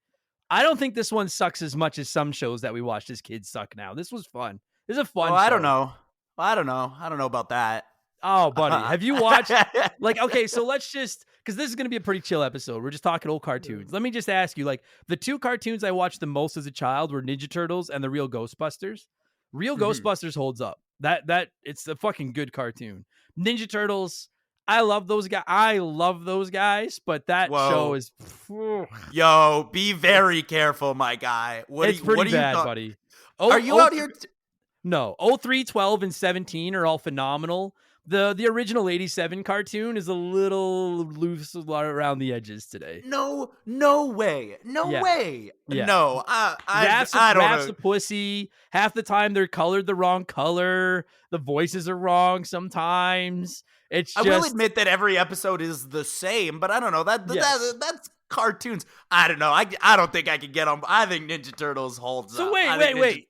[SPEAKER 3] I don't think this one sucks as much as some shows that we watched as kids suck now. This was fun. This is a fun show.
[SPEAKER 6] I don't know. I don't know about that.
[SPEAKER 3] Oh, buddy. Have you watched like, okay, so let's just, because this is going to be a pretty chill episode. We're just talking old cartoons. Let me just ask you, like, the two cartoons I watched the most as a child were Ninja Turtles and The Real Ghostbusters. Ghostbusters holds up. That it's a fucking good cartoon. Ninja Turtles, I love those guys, but that show is
[SPEAKER 6] Yo, be very careful, my guy.
[SPEAKER 3] It's pretty bad, buddy.
[SPEAKER 6] Are you out here?
[SPEAKER 3] No. 03, 12, and 17 are all phenomenal. The original 87 cartoon is a little loose around the edges today.
[SPEAKER 6] No way.
[SPEAKER 3] Yeah.
[SPEAKER 6] No, I don't
[SPEAKER 3] Raph's
[SPEAKER 6] know.
[SPEAKER 3] a pussy. Half the time they're colored the wrong color. The voices are wrong sometimes. I will
[SPEAKER 6] admit that every episode is the same, but I don't know. That's cartoons. I don't know. I don't think I can get on. I think Ninja Turtles holds up.
[SPEAKER 3] So wait.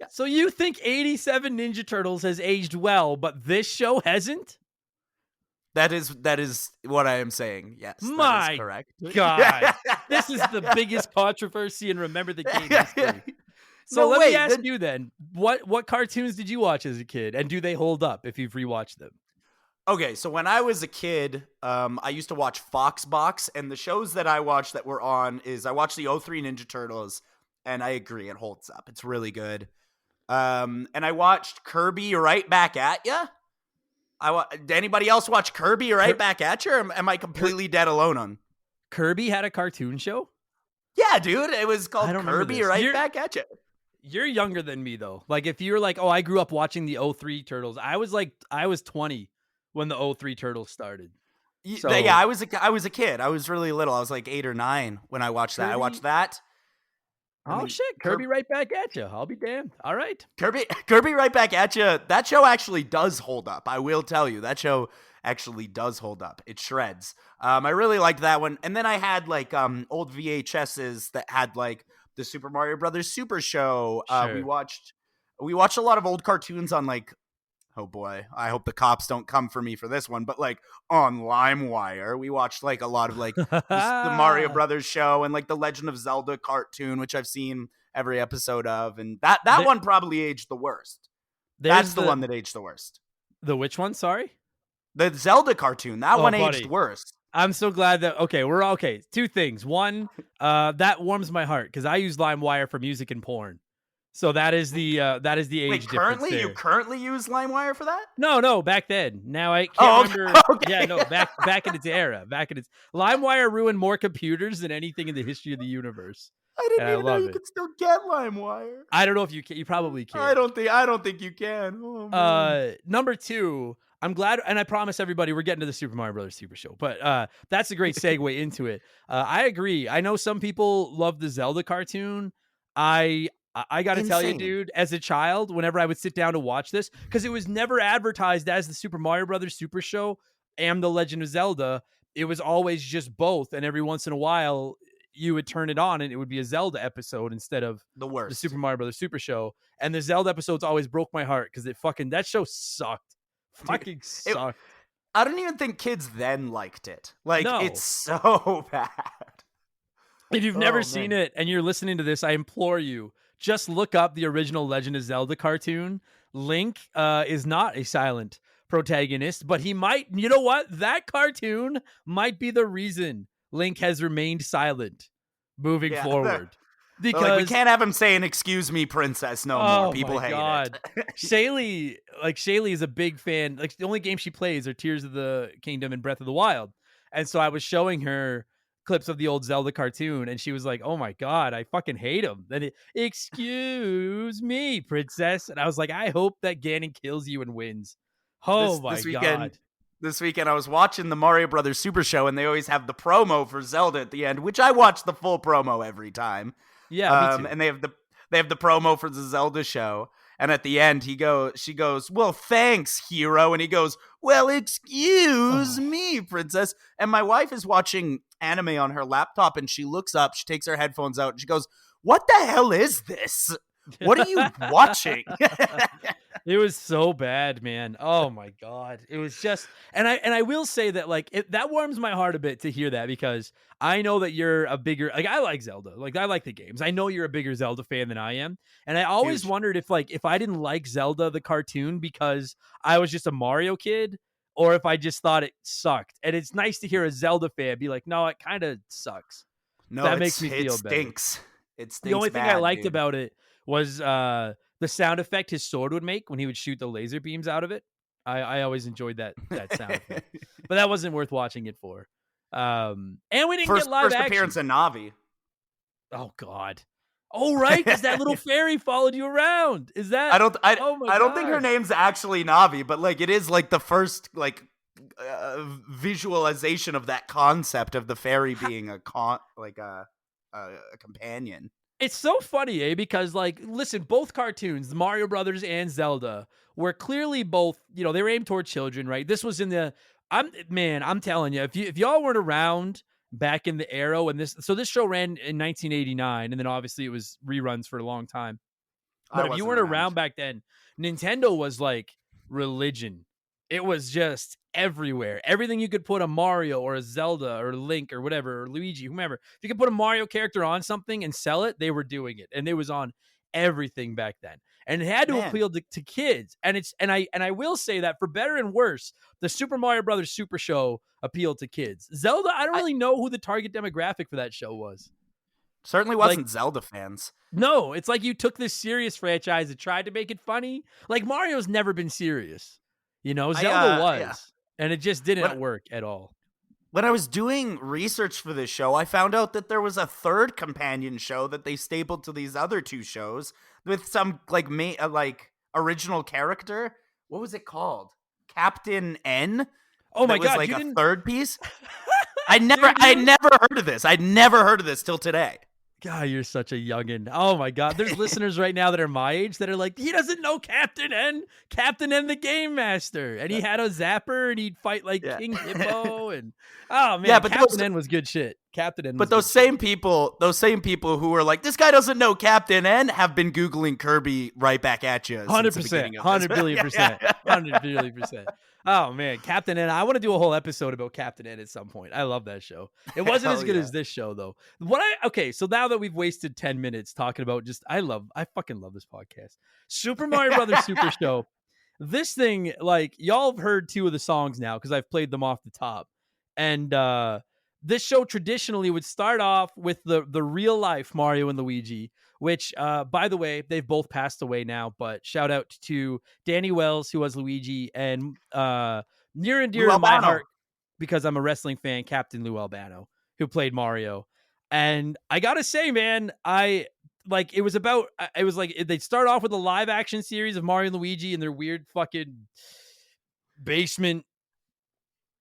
[SPEAKER 3] So you think 87 Ninja Turtles has aged well, but this show hasn't?
[SPEAKER 6] That is what I am saying. Yes, that is correct.
[SPEAKER 3] God, this is the biggest controversy in Remember the Game history. So let me ask you then, what cartoons did you watch as a kid, and do they hold up if you've rewatched them?
[SPEAKER 6] Okay, so when I was a kid, I used to watch Foxbox, and the shows that I watched that were on is I watched the 03 Ninja Turtles, and I agree, it holds up. It's really good. And I watched Kirby Right Back at Ya. Did anybody else watch Kirby Right Back at Ya, or am I completely dead alone on?
[SPEAKER 3] Kirby had a cartoon show?
[SPEAKER 6] Yeah, dude, it was called Kirby Right Back at Ya.
[SPEAKER 3] You're younger than me, though. Like, if you're like, oh, I grew up watching the 03 Turtles. I was 20 when the 03 Turtles started. So,
[SPEAKER 6] yeah, I was a kid. I was really little. I was like 8 or 9 when I watched that. I watched that.
[SPEAKER 3] Shit, Kirby Right Back at Ya. I'll be damned. All right.
[SPEAKER 6] Kirby Right Back at Ya. That show actually does hold up. I will tell you. That show actually does hold up. It shreds. I really liked that one. And then I had like old VHSs that had like the Super Mario Brothers Super Show.
[SPEAKER 3] Sure.
[SPEAKER 6] We watched a lot of old cartoons on like, oh boy, I hope the cops don't come for me for this one, but like on LimeWire, we watched like a lot of like the Mario Brothers show and like the Legend of Zelda cartoon, which I've seen every episode of. And that one probably aged the worst. That's the one that aged the worst.
[SPEAKER 3] The which one? Sorry?
[SPEAKER 6] The Zelda cartoon. That one aged worst.
[SPEAKER 3] I'm so glad that, we're okay. Two things. One, that warms my heart because I use LimeWire for music and porn. So that is the age difference there.
[SPEAKER 6] You currently use LimeWire for that?
[SPEAKER 3] No, back then. Now I can't remember.
[SPEAKER 6] Okay.
[SPEAKER 3] Yeah, no, back in its era. LimeWire ruined more computers than anything in the history of the universe.
[SPEAKER 6] I didn't even know you could still get LimeWire.
[SPEAKER 3] I don't know if you can. You probably can.
[SPEAKER 6] I don't think you can. Oh, man.
[SPEAKER 3] Number two, I'm glad, and I promise everybody we're getting to the Super Mario Brothers Super Show, but that's a great segue into it. I agree. I know some people love the Zelda cartoon. I got to tell you, dude, as a child, whenever I would sit down to watch this, because it was never advertised as the Super Mario Brothers Super Show and the Legend of Zelda, it was always just both. And every once in a while, you would turn it on and it would be a Zelda episode instead of the Super Mario Brothers Super Show. And the Zelda episodes always broke my heart because that show sucked. Fucking sucked.
[SPEAKER 6] I don't even think kids then liked it. Like,
[SPEAKER 3] no.
[SPEAKER 6] It's so bad.
[SPEAKER 3] If you've never
[SPEAKER 6] Oh,
[SPEAKER 3] seen
[SPEAKER 6] man.
[SPEAKER 3] it and you're listening to this, I implore you, just look up the original Legend of Zelda cartoon. Link is not a silent protagonist, but he might, you know what? That cartoon might be the reason Link has remained silent moving
[SPEAKER 6] Yeah,
[SPEAKER 3] forward.
[SPEAKER 6] they're like, we
[SPEAKER 3] Because,
[SPEAKER 6] can't have him saying "Excuse me, princess" no more.
[SPEAKER 3] oh my
[SPEAKER 6] People hate
[SPEAKER 3] God.
[SPEAKER 6] it.
[SPEAKER 3] Shaylee is a big fan. Like, the only game she plays are Tears of the Kingdom and Breath of the Wild. And so I was showing her clips of the old Zelda cartoon, and she was like, "Oh my God, I fucking hate him." Then excuse me, princess. And I was like, I hope that Ganon kills you and wins. Oh my
[SPEAKER 6] This weekend,
[SPEAKER 3] God.
[SPEAKER 6] I was watching the Mario Brothers Super Show, and they always have the promo for Zelda at the end, which I watch the full promo every time.
[SPEAKER 3] Yeah, me too.
[SPEAKER 6] And they have the promo for the Zelda show, and at the end she goes, "Well, thanks, hero," and he goes, "Well, excuse me, princess." And my wife is watching anime on her laptop, and she looks up, she takes her headphones out, and she goes, "What the hell is this? What are you watching?"
[SPEAKER 3] It was so bad, man. Oh my God. It was just, and I will say that, like, that warms my heart a bit to hear that, because I know that you're a bigger, like, I like Zelda. Like, I like the games. I know you're a bigger Zelda fan than I am. And I always
[SPEAKER 6] Huge.
[SPEAKER 3] wondered if I didn't like Zelda the cartoon because I was just a Mario kid, or if I just thought it sucked. And it's nice to hear a Zelda fan be like, "No, it kind of sucks."
[SPEAKER 6] No,
[SPEAKER 3] That makes me
[SPEAKER 6] it
[SPEAKER 3] feel better.
[SPEAKER 6] stinks. It
[SPEAKER 3] The
[SPEAKER 6] stinks
[SPEAKER 3] only thing I
[SPEAKER 6] bad,
[SPEAKER 3] liked
[SPEAKER 6] dude.
[SPEAKER 3] about it was the sound effect his sword would make when he would shoot the laser beams out of it. I always enjoyed that sound effect, but that wasn't worth watching it for. And we didn't get live
[SPEAKER 6] First
[SPEAKER 3] action.
[SPEAKER 6] appearance in Navi.
[SPEAKER 3] Oh God. Oh right, because that little fairy followed you around. Is that? Oh my
[SPEAKER 6] I don't think her
[SPEAKER 3] God.
[SPEAKER 6] name's actually Navi, but like it is like the first like visualization of that concept of the fairy being a companion.
[SPEAKER 3] It's so funny, because, like, listen, both cartoons, the Mario Brothers and Zelda, were clearly both, they were aimed toward children, right? This was in the, I'm telling you, if y'all weren't around back in the era when this show ran in 1989, and then obviously it was reruns for a long time. But if you weren't around back then, Nintendo was like religion. It was just everywhere. Everything you could put a Mario or a Zelda or Link or whatever, or Luigi, whomever. If you could put a Mario character on something and sell it, they were doing it. And it was on everything back then. And it had to
[SPEAKER 6] Man.
[SPEAKER 3] appeal to kids. And I will say that for better and worse, the Super Mario Brothers Super Show appealed to kids. Zelda, I don't really know who the target demographic for that show was.
[SPEAKER 6] Certainly wasn't Zelda fans.
[SPEAKER 3] No, it's like you took this serious franchise and tried to make it funny. Like, Mario's never been serious. Zelda was.
[SPEAKER 6] Yeah.
[SPEAKER 3] And it just didn't work at all.
[SPEAKER 6] When I was doing research for this show, I found out that there was a third companion show that they stapled to these other two shows with some like original character. What was it called? Captain N.
[SPEAKER 3] Oh my God!
[SPEAKER 6] Like
[SPEAKER 3] you
[SPEAKER 6] a
[SPEAKER 3] didn't...
[SPEAKER 6] third piece. I never heard of this. I'd never heard of this till today.
[SPEAKER 3] God, you're such a youngin'. Oh my God. There's listeners right now that are my age that are like, he doesn't know Captain N the Game Master. And he had a zapper and he'd fight like King Hippo. And oh man,
[SPEAKER 6] but
[SPEAKER 3] Captain N was good shit. Captain N was
[SPEAKER 6] But those same people who were like, this guy doesn't know Captain N, have been Googling Kirby right back at you.
[SPEAKER 3] 100%. 100 billion percent. 100 billion percent. Oh man, Captain N. I want to do a whole episode about Captain N at some point. I love that show. It wasn't as good as this show though. Okay, so now that we've wasted 10 minutes talking about I fucking love this podcast. Super Mario Brothers Super Show. This thing, like, y'all have heard two of the songs now because I've played them off the top. And this show traditionally would start off with the real life Mario and Luigi, which, by the way, they've both passed away now, but shout out to Danny Wells, who was Luigi, and near and dear to my heart, because I'm a wrestling fan, Captain Lou Albano, who played Mario. And I gotta say, man, it was like they'd start off with a live action series of Mario and Luigi and their weird fucking basement.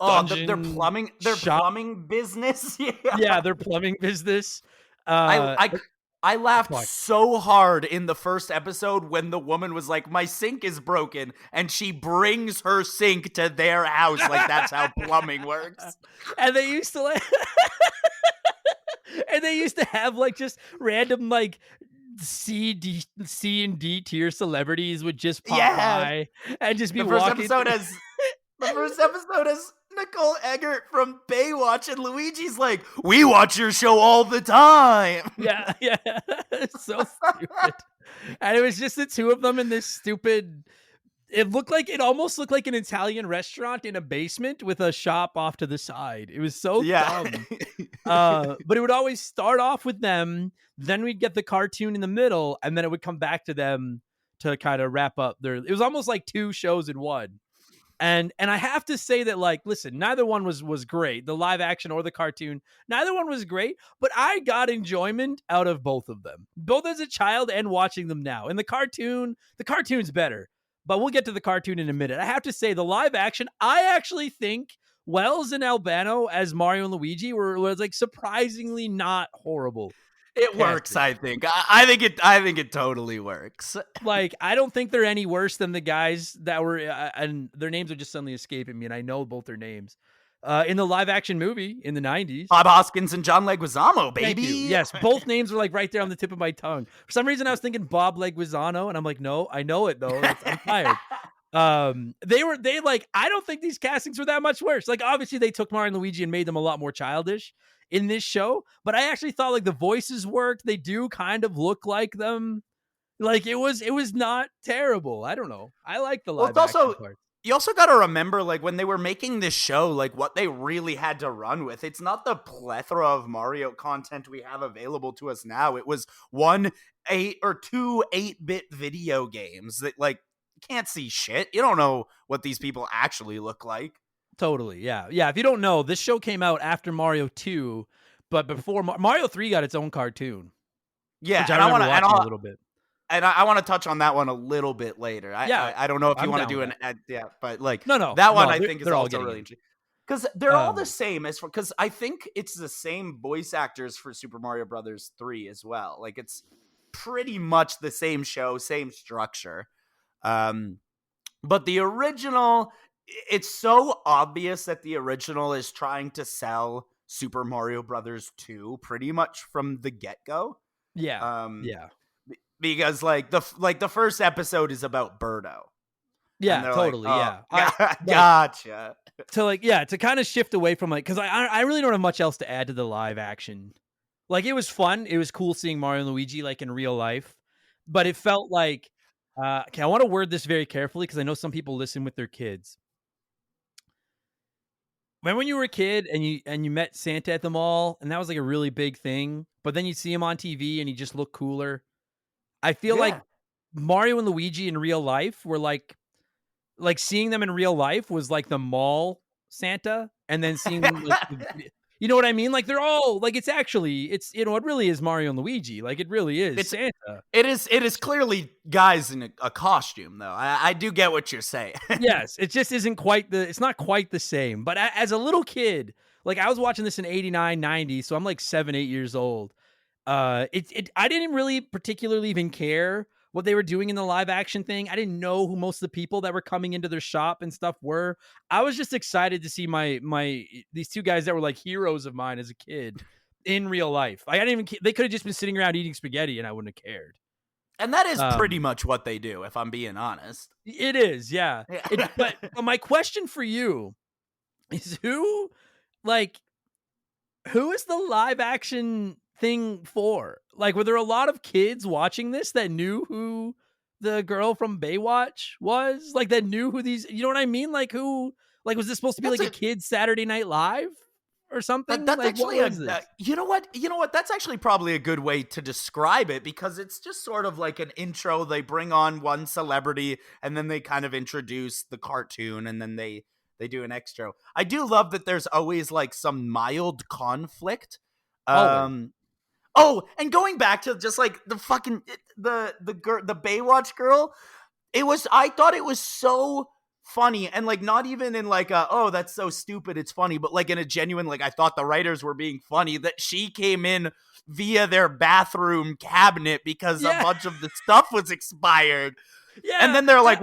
[SPEAKER 6] Their plumbing business.
[SPEAKER 3] Yeah, their plumbing business.
[SPEAKER 6] I laughed so hard in the first episode when the woman was like, my sink is broken, and she brings her sink to their house. Like, that's how plumbing works.
[SPEAKER 3] And they used to have like just random like C and D tier celebrities would just pop by and just be
[SPEAKER 6] The first
[SPEAKER 3] walking.
[SPEAKER 6] episode has Nicole Eggert from Baywatch, and Luigi's like, "We watch your show all the time."
[SPEAKER 3] Yeah, yeah. It's so stupid. And it was just the two of them in this stupid. It almost looked like an Italian restaurant in a basement with a shop off to the side. It was so dumb. But it would always start off with them, then we'd get the cartoon in the middle, and then it would come back to them to kind of wrap up it was almost like two shows in one. And I have to say that, like, listen, neither one was
[SPEAKER 6] great.
[SPEAKER 3] great, the live action or the cartoon. Neither one was great, but I got enjoyment out of both of them, both as a child and watching them now. And the cartoon's better, but we'll get to the cartoon in a minute. I have to say, the live action, I actually think Wells and Albano as Mario and Luigi was like surprisingly not horrible.
[SPEAKER 6] It works, I think. I think it totally works.
[SPEAKER 3] Like, I don't think they're any worse than the guys that were, and their names are just suddenly escaping me, and I know both their names. In the live action movie in the 90s.
[SPEAKER 6] Bob Hoskins and John Leguizamo, baby.
[SPEAKER 3] Thank you. Yes, both names are like right there on the tip of my tongue. For some reason, I was thinking Bob Leguizamo, and I'm like, no, I know it though. I'm tired. I don't think these castings were that much worse. Like, obviously they took Mario and Luigi and made them a lot more childish in this show, but I actually thought like the voices worked. They do kind of look like them. Like, it was not terrible. I don't know. I like the live action part.
[SPEAKER 6] You also got to remember, like, when they were making this show, like, what they really had to run with. It's not the plethora of Mario content we have available to us now. It was 2 8-bit video games that, like, can't see shit. You don't know what these people actually look like.
[SPEAKER 3] Totally, yeah. Yeah, if you don't know, this show came out after Mario 2, but before Mario 3 got its own cartoon.
[SPEAKER 6] Yeah,
[SPEAKER 3] which I remember watching a little bit.
[SPEAKER 6] And I want to touch on that one a little bit later. I don't know if you want to do but like that one I think is also really interesting. Because they're all the same because I think it's the same voice actors for Super Mario Brothers 3 as well. Like, it's pretty much the same show, same structure. But the original, it's so obvious that the original is trying to sell Super Mario Brothers 2 pretty much from the get-go.
[SPEAKER 3] Yeah. Yeah.
[SPEAKER 6] Because like the first episode is about Birdo.
[SPEAKER 3] Yeah, totally.
[SPEAKER 6] Like, yeah. Gotcha.
[SPEAKER 3] To kind of shift away from like, because I really don't have much else to add to the live action. Like, it was fun. It was cool seeing Mario and Luigi like in real life, but it felt like, okay, I want to word this very carefully because I know some people listen with their kids. Remember when you were a kid and you met Santa at the mall, and that was like a really big thing, but then you see him on TV and he just looked cooler. I feel like Mario and Luigi in real life were like seeing them in real life was like the mall Santa, and then seeing them, you know what I mean? Like, they're all like, it really is Mario and Luigi. Like, it really is. It's Santa.
[SPEAKER 6] It is clearly guys in a costume though. I do get what you're saying.
[SPEAKER 3] Yes, it just isn't it's not quite the same. But as a little kid, like, I was watching this in 89, 90, so I'm like 7, 8 years old. I didn't really particularly even care what they were doing in the live action thing. I didn't know who most of the people that were coming into their shop and stuff were. I was just excited to see these two guys that were like heroes of mine as a kid in real life. They could have just been sitting around eating spaghetti and I wouldn't have cared.
[SPEAKER 6] And that is pretty much what they do, if I'm being honest.
[SPEAKER 3] It is, yeah. But my question for you is who is the live action thing for? Like, were there a lot of kids watching this that knew who the girl from Baywatch was? Like, that knew who these, you know what I mean? Like, was this supposed to be like a kid's Saturday Night Live or something?
[SPEAKER 6] That's
[SPEAKER 3] like,
[SPEAKER 6] actually you know what? That's actually probably a good way to describe it, because it's just sort of like an intro. They bring on one celebrity and then they kind of introduce the cartoon and then they do an extra. I do love that there's always like some mild conflict. Oh, and going back to just like the fucking the Baywatch girl, I thought it was so funny, and like not even in like oh, that's so stupid, it's funny, but like in a genuine, like, I thought the writers were being funny that she came in via their bathroom cabinet because a bunch of the stuff was expired. Yeah. And then they're like,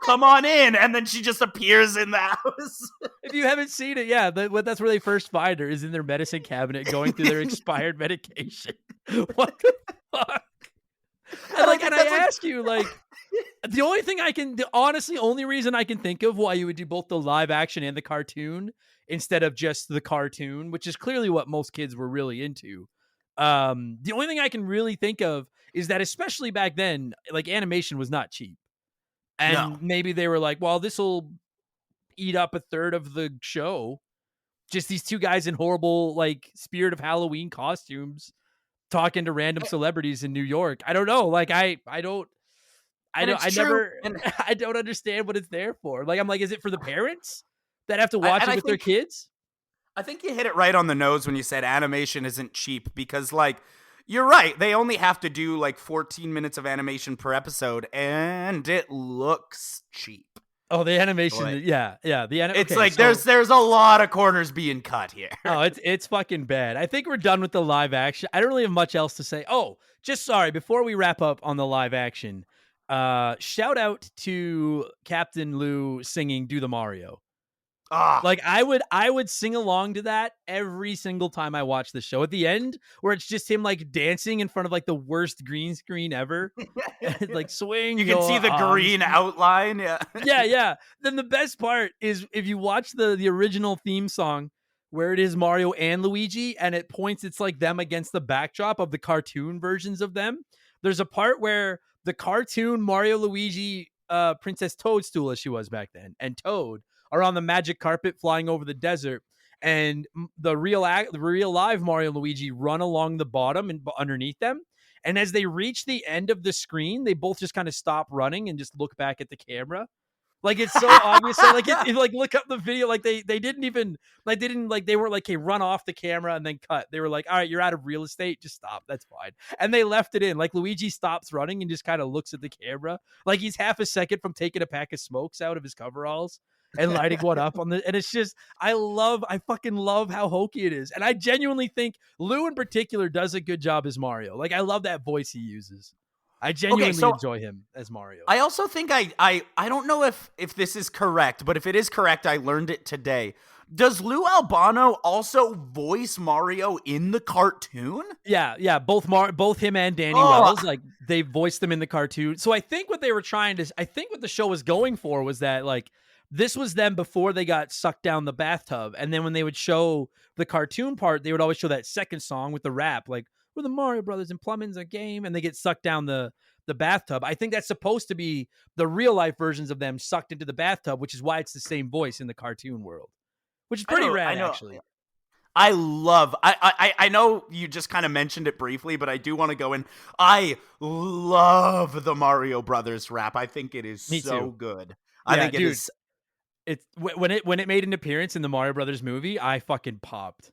[SPEAKER 6] come on in. And then she just appears in the house.
[SPEAKER 3] If you haven't seen it, that's where they first find her, is in their medicine cabinet going through their expired medication. What the fuck? And I ask you, like, The only thing honestly, only reason I can think of why you would do both the live action and the cartoon instead of just the cartoon, which is clearly what most kids were really into. The only thing I can really think of is that, especially back then, like, animation was not cheap. And
[SPEAKER 6] No.
[SPEAKER 3] maybe they were like, well, this will eat up a third of the show. Just these two guys in horrible, like, Spirit of Halloween costumes talking to random celebrities in New York. I don't know. Like, I don't
[SPEAKER 6] true. And
[SPEAKER 3] I don't understand what it's there for. Like, I'm like, is it for the parents that have to watch it with their kids?
[SPEAKER 6] I think you hit it right on the nose when you said animation isn't cheap, because, like, you're right. They only have to do like 14 minutes of animation per episode, and it looks cheap.
[SPEAKER 3] Oh, the animation,
[SPEAKER 6] Like,
[SPEAKER 3] yeah.
[SPEAKER 6] It's like there's a lot of corners being cut here.
[SPEAKER 3] Oh, it's fucking bad. I think we're done with the live action. I don't really have much else to say. Oh, just sorry, before we wrap up on the live action, shout out to Captain Lou singing "Do the Mario." Like, I would sing along to that every single time I watch the show. At the end, where it's just him like dancing in front of like the worst green screen ever, like swing.
[SPEAKER 6] You can see the green outline. Yeah.
[SPEAKER 3] Yeah. Then the best part is if you watch the original theme song, where it is Mario and Luigi, and it points, it's like them against the backdrop of the cartoon versions of them. There's a part where the cartoon Mario, Luigi, Princess Toadstool, as she was back then, and Toad are on the magic carpet flying over the desert, and the real live Mario and Luigi run along the bottom and underneath them. And as they reach the end of the screen, they both just kind of stop running and just look back at the camera. Like, it's so obvious. So, like, like, look up the video. Like, they didn't even, like, they were like, hey, run off the camera and then cut. They were like, all right, you're out of real estate. Just stop. That's fine. And they left it in. Like, Luigi stops running and just kind of looks at the camera. Like, he's half a second from taking a pack of smokes out of his coveralls and lighting one up on the, and it's just, I fucking love how hokey it is. And I genuinely think Lou in particular does a good job as Mario. Like, I love that voice he uses. I genuinely enjoy him as Mario.
[SPEAKER 6] I also think I don't know if this is correct, but if it is correct, I learned it today. Does Lou Albano also voice Mario in the cartoon?
[SPEAKER 3] Yeah. Both him and Danny Wells, like, they voiced them in the cartoon. So I think what the show was going for was that, like, this was them before they got sucked down the bathtub. And then when they would show the cartoon part, they would always show that second song with the rap, like, we're the Mario Brothers and plumbing's a game, and they get sucked down the bathtub. I think that's supposed to be the real life versions of them sucked into the bathtub, which is why it's the same voice in the cartoon world, which is pretty rad, actually.
[SPEAKER 6] I know you just kind of mentioned it briefly, but I do want to go in. I love the Mario Brothers rap. I think it is so good. I think it is.
[SPEAKER 3] It's when it made an appearance in the Mario Brothers movie, I fucking popped.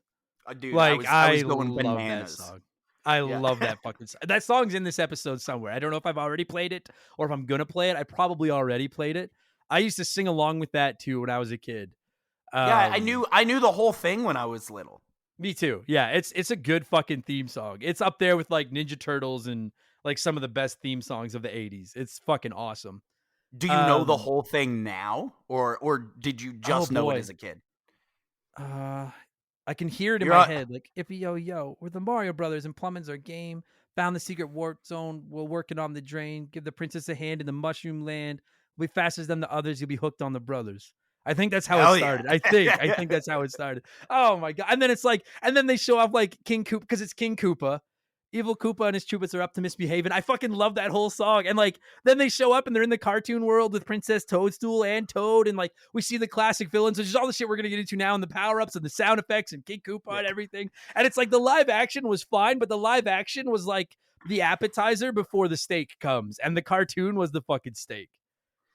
[SPEAKER 6] Dude,
[SPEAKER 3] like,
[SPEAKER 6] I was going
[SPEAKER 3] love
[SPEAKER 6] bananas.
[SPEAKER 3] That song. I love that fucking song. That song's in this episode somewhere. I don't know if I've already played it or if I'm gonna play it. I probably already played it. I used to sing along with that too when I was a kid.
[SPEAKER 6] Yeah, I knew the whole thing when I was little.
[SPEAKER 3] Me too. Yeah, it's a good fucking theme song. It's up there with like Ninja Turtles and like some of the best theme songs of the 80s. It's fucking awesome.
[SPEAKER 6] Do you know the whole thing now, or did you just know it as a kid?
[SPEAKER 3] I can hear it in my head, like, ippy yo yo, we're the Mario Brothers and plumbing's our game. Found the secret warp zone, we're working on the drain. Give the princess a hand in the mushroom land. We'll be faster than the others, you'll be hooked on the brothers. I think that's how it started. Yeah. I think that's how it started. Oh my god! And then it's like, and then they show off like King Koopa, because it's King Koopa. Evil Koopa and his troopers are up to misbehaving. I fucking love that whole song. And like, then they show up and they're in the cartoon world with Princess Toadstool and Toad. And like, we see the classic villains, which is all the shit we're going to get into now, and the power-ups and the sound effects and King Koopa and everything. And it's like, the live action was fine, but the live action was like the appetizer before the steak comes. And the cartoon was the fucking steak.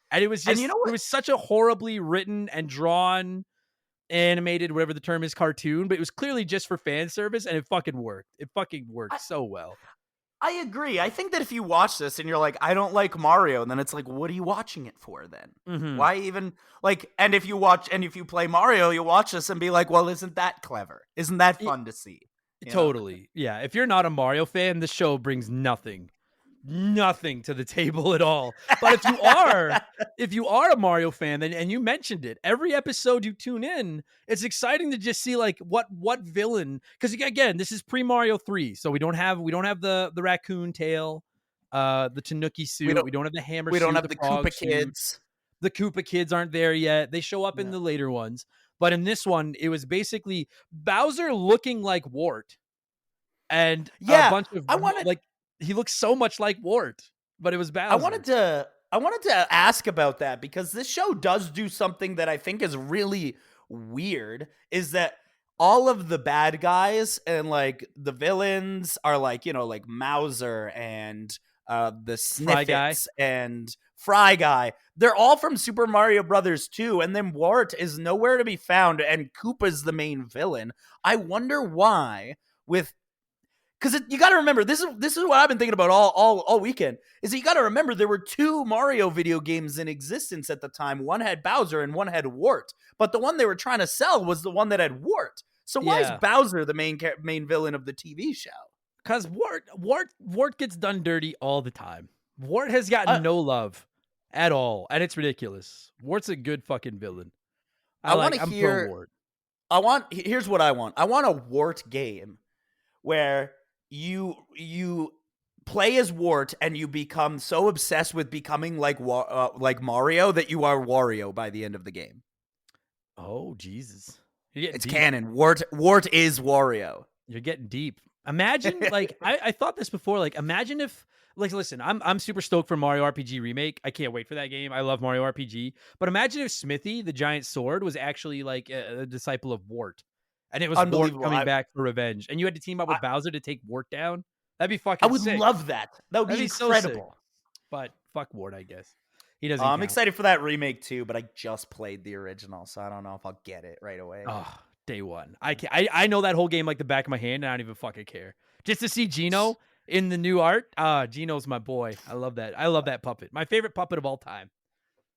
[SPEAKER 3] And it was just, it was such a horribly written and drawn, animated, whatever the term is, cartoon, but it was clearly just for fan service, and it fucking worked. It fucking worked so well.
[SPEAKER 6] I agree. I think that if you watch this and you're like, I don't like Mario, then it's like, what are you watching it for then?
[SPEAKER 3] Mm-hmm.
[SPEAKER 6] Why even, like, and if you play Mario, you watch this and be like, well, isn't that clever? Isn't that fun to see?
[SPEAKER 3] Totally. Yeah. If you're not a Mario fan, the show brings nothing to the table at all. But if you are a Mario fan, and you mentioned it, every episode you tune in, it's exciting to just see like what villain, because again, this is pre Mario 3, so we don't have the raccoon tail. the Tanuki suit. We don't have the hammer
[SPEAKER 6] We
[SPEAKER 3] suit.
[SPEAKER 6] don't have the
[SPEAKER 3] frog
[SPEAKER 6] Koopa
[SPEAKER 3] suit.
[SPEAKER 6] kids.
[SPEAKER 3] The Koopa kids aren't there yet. They show up in
[SPEAKER 6] No.
[SPEAKER 3] the later ones. But in this one, it was basically Bowser looking like Wart. And a bunch of he looks so much like Wart, but it was Bowser.
[SPEAKER 6] I wanted to ask about that because this show does do something that I think is really weird, is that all of the bad guys and like the villains are like, you know, like Mauser and the
[SPEAKER 3] Fry Guy.
[SPEAKER 6] Sniffets and Fry Guy. They're all from Super Mario Brothers 2, and then Wart is nowhere to be found, and Koopa's the main villain. I wonder why with because you got to remember, this is what I've been thinking about all weekend, is that you got to remember there were 2 Mario video games in existence at the time. One had Bowser and one had Wart. But the one they were trying to sell was the one that had Wart. So why is Bowser the main villain of the TV show?
[SPEAKER 3] Because Wart gets done dirty all the time. Wart has gotten no love at all, and it's ridiculous. Wart's a good fucking villain. I'm pro Wart.
[SPEAKER 6] Here's what I want. I want a Wart game where you play as Wart and you become so obsessed with becoming like Mario that you are Wario by the end of the game.
[SPEAKER 3] Oh Jesus!
[SPEAKER 6] It's canon. Wart is Wario.
[SPEAKER 3] You're getting deep. Imagine, like, I thought this before. Like, imagine if, like, listen, I'm super stoked for Mario RPG Remake. I can't wait for that game. I love Mario RPG. But imagine if Smithy, the giant sword, was actually like a disciple of Wart. And it was Wart coming back for revenge. And you had to team up with Bowser to take Wart down. That'd be fucking sick.
[SPEAKER 6] I would love that. That would be incredible.
[SPEAKER 3] So but fuck Wart, I guess. He doesn't
[SPEAKER 6] I'm
[SPEAKER 3] count.
[SPEAKER 6] excited for that remake too, but I just played the original, so I don't know if I'll get it right away.
[SPEAKER 3] Oh, day one. I know that whole game like the back of my hand, and I don't even fucking care. Just to see Gino in the new art. Gino's my boy. I love that. I love that puppet. My favorite puppet of all time.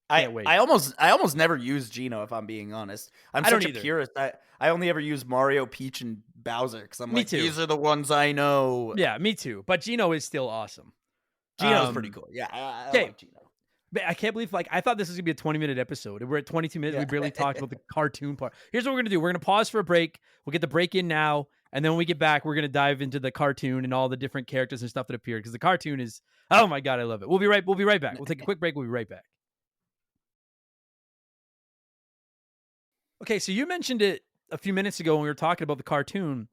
[SPEAKER 3] Can't wait.
[SPEAKER 6] I almost never use Gino, if I'm being honest. I'm such a purist. I only ever use Mario, Peach, and Bowser because I'm like, these are the ones I know.
[SPEAKER 3] Yeah, me too. But Gino is still awesome.
[SPEAKER 6] Gino's pretty cool. Yeah, I love Gino.
[SPEAKER 3] But I can't believe, like, I thought this was gonna be a 20-minute episode. We're at 22 minutes. Yeah. We barely talked about the cartoon part. Here's what we're gonna do. We're gonna pause for a break. We'll get the break in now, and then when we get back, we're gonna dive into the cartoon and all the different characters and stuff that appeared because the cartoon is, oh my god, I love it. We'll be right back. We'll take a quick break. We'll be right back. Okay, so you mentioned it a few minutes ago when we were talking about the cartoon.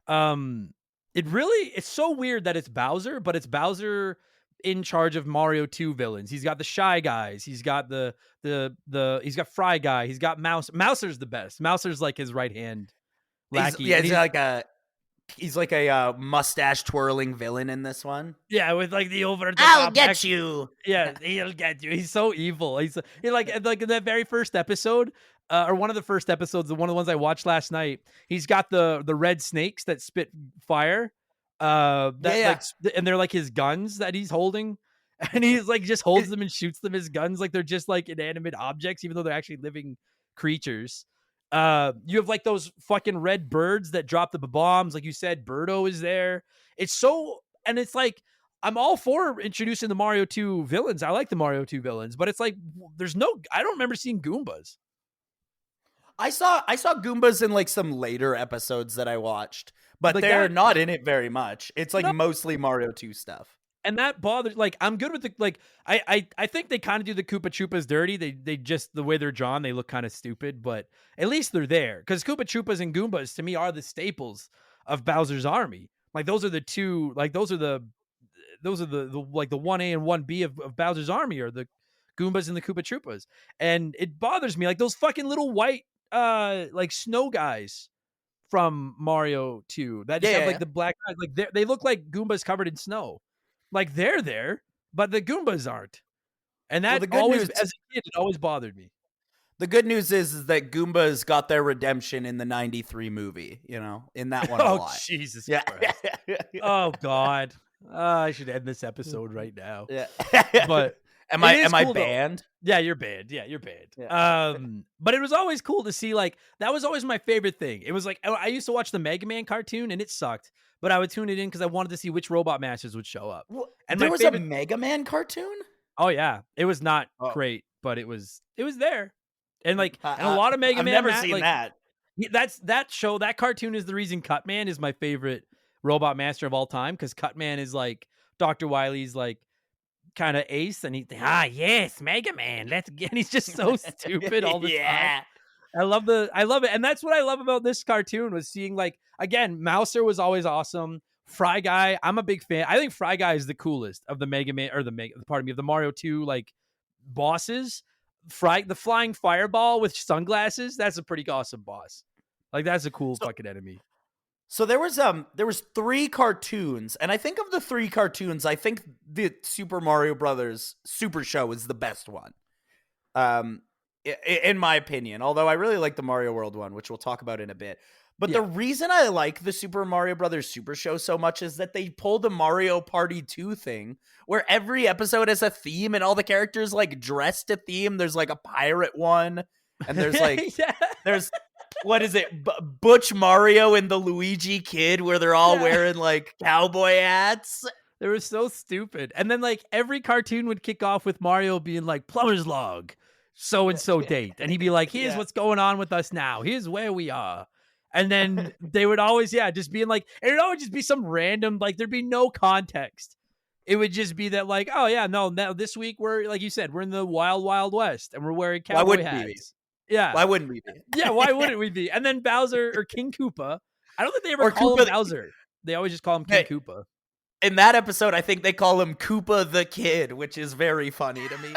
[SPEAKER 3] It's so weird that it's Bowser, but it's Bowser in charge of Mario 2 villains. He's got the Shy Guys. He's got he's got Fry Guy. He's got Mouse. Mouser's the best. Mouser's like his right hand lackey.
[SPEAKER 6] He's like a mustache twirling villain in this one.
[SPEAKER 3] Yeah, with like the over.
[SPEAKER 6] I'll get you.
[SPEAKER 3] Yeah, he'll get you. He's so evil. He's like in that very first episode. Or one of the first episodes, one of the ones I watched last night, he's got the red snakes that spit fire. And they're like his guns that he's holding, and he's like just holds them and shoots them as guns, like they're just like inanimate objects, even though they're actually living creatures. You have like those fucking red birds that drop the bombs, like you said. Birdo is there. And it's like I'm all for introducing the Mario 2 villains. I like the Mario 2 villains, but it's like I don't remember seeing Goombas.
[SPEAKER 6] I saw Goombas in like some later episodes that I watched, but like they're not in it very much. It's like mostly Mario 2 stuff.
[SPEAKER 3] And that bothers, like, I'm good with I think they kind of do the Koopa Troopas dirty. They just, the way they're drawn, they look kind of stupid, but at least they're there. Because Koopa Troopas and Goombas, to me, are the staples of Bowser's army. Like, those are the two, like, those are the like, the 1A and 1B of Bowser's army are the Goombas and the Koopa Troopas. And it bothers me, like, those fucking little white, like, snow guys from Mario 2 that just have, like, the black eyes. Like, they look like Goombas covered in snow. Like, they're there, but the Goombas aren't. And that always, as a kid, it always bothered me.
[SPEAKER 6] The good news is that Goombas got their redemption in the 93 movie, you know, in that one a lot.
[SPEAKER 3] Jesus Christ. Oh, God. I should end this episode right now.
[SPEAKER 6] Yeah.
[SPEAKER 3] But
[SPEAKER 6] am I banned?
[SPEAKER 3] Yeah, you're banned. Yeah, you're banned.
[SPEAKER 6] Yeah.
[SPEAKER 3] But it was always cool to see, like, that was always my favorite thing. It was like, I used to watch the Mega Man cartoon, and it sucked. But I would tune it in because I wanted to see which Robot Masters would show up.
[SPEAKER 6] And there was a Mega Man cartoon?
[SPEAKER 3] Oh, yeah. It was not great, but it was there. And, like, and a lot of Mega Man.
[SPEAKER 6] I've never seen that.
[SPEAKER 3] That cartoon is the reason Cutman is my favorite Robot Master of all time, because Cutman is like Dr. Wily's like kind of ace, and yes, Mega Man, let's get. And he's just so stupid all the time. I love it, and that's what I love about this cartoon was seeing like again, Mouser was always awesome. Fry Guy, I'm a big fan. I think Fry Guy is the coolest of the Mega Man or of the Mario 2 like bosses. The flying fireball with sunglasses, that's a pretty awesome boss. Like that's a cool fucking enemy.
[SPEAKER 6] So there was 3 cartoons, and I think of the 3 cartoons, I think the Super Mario Brothers Super Show is the best one. In my opinion, although I really like the Mario World one, which we'll talk about in a bit. But the reason I like the Super Mario Brothers Super Show so much is that they pulled a Mario Party 2 thing where every episode has a theme and all the characters like dress to theme. There's like a pirate one, and there's like there's what is it? Butch Mario and the Luigi Kid where they're all wearing like cowboy hats.
[SPEAKER 3] They were so stupid. And then like every cartoon would kick off with Mario being like plumber's log, so and so date, and he'd be like, here's what's going on with us now. Here's where we are. And then they would always, just being like, and it would always just be some random, like, there'd be no context. It would just be that, like, oh, yeah, no, this week we're, like you said, we're in the wild, wild west, and we're wearing cowboy hats. Yeah.
[SPEAKER 6] Why wouldn't we be?
[SPEAKER 3] Yeah, why wouldn't we be? And then Bowser or King Koopa. I don't think they ever call him Bowser. They always just call him King Koopa.
[SPEAKER 6] In that episode, I think they call him Koopa the Kid, which is very funny to me.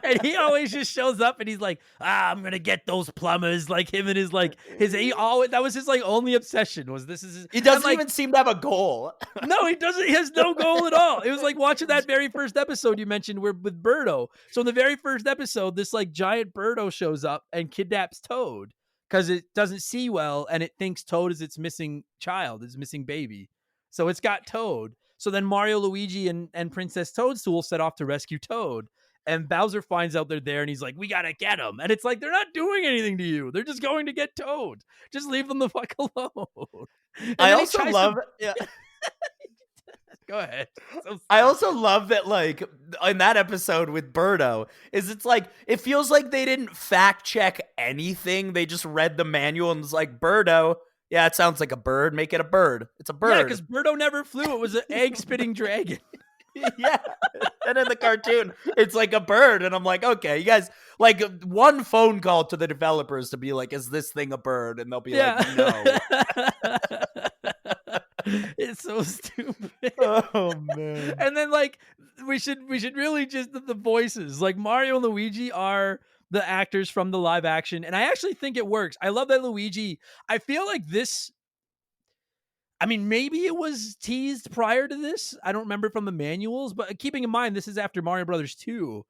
[SPEAKER 3] And he always just shows up and he's like, I'm gonna get those plumbers. Like him and his that was his like only obsession was this is his,
[SPEAKER 6] he doesn't even seem to have a goal.
[SPEAKER 3] No, he doesn't. He has no goal at all. It was like watching that very first episode you mentioned with Birdo. So in the very first episode, this like giant Birdo shows up and kidnaps Toad because it doesn't see well and it thinks Toad is its missing child, its missing baby. So it's got Toad. So then Mario, Luigi, and Princess Toadstool set off to rescue Toad. And Bowser finds out they're there and he's like, we got to get him. And it's like, they're not doing anything to you. They're just going to get Toad. Just leave them the fuck alone.
[SPEAKER 6] I also love...
[SPEAKER 3] Go ahead.
[SPEAKER 6] I also love that, like, in that episode with Birdo, it's like, it feels like they didn't fact check anything. They just read the manual and was like, Birdo... Yeah, it sounds like a bird. Make it a bird. It's a bird.
[SPEAKER 3] Yeah, because Birdo never flew. It was an egg-spitting dragon.
[SPEAKER 6] Yeah. And in the cartoon, it's like a bird. And I'm like, okay, you guys, like one phone call to the developers to be like, is this thing a bird? And they'll be like, no.
[SPEAKER 3] It's so stupid.
[SPEAKER 6] Oh, man.
[SPEAKER 3] And then, like, we should really just, the voices. Like, Mario and Luigi are... the actors from the live action. And I actually think it works. I love that Luigi. I feel like this, I mean, maybe it was teased prior to this. I don't remember from the manuals, but keeping in mind, this is after Mario Brothers 2.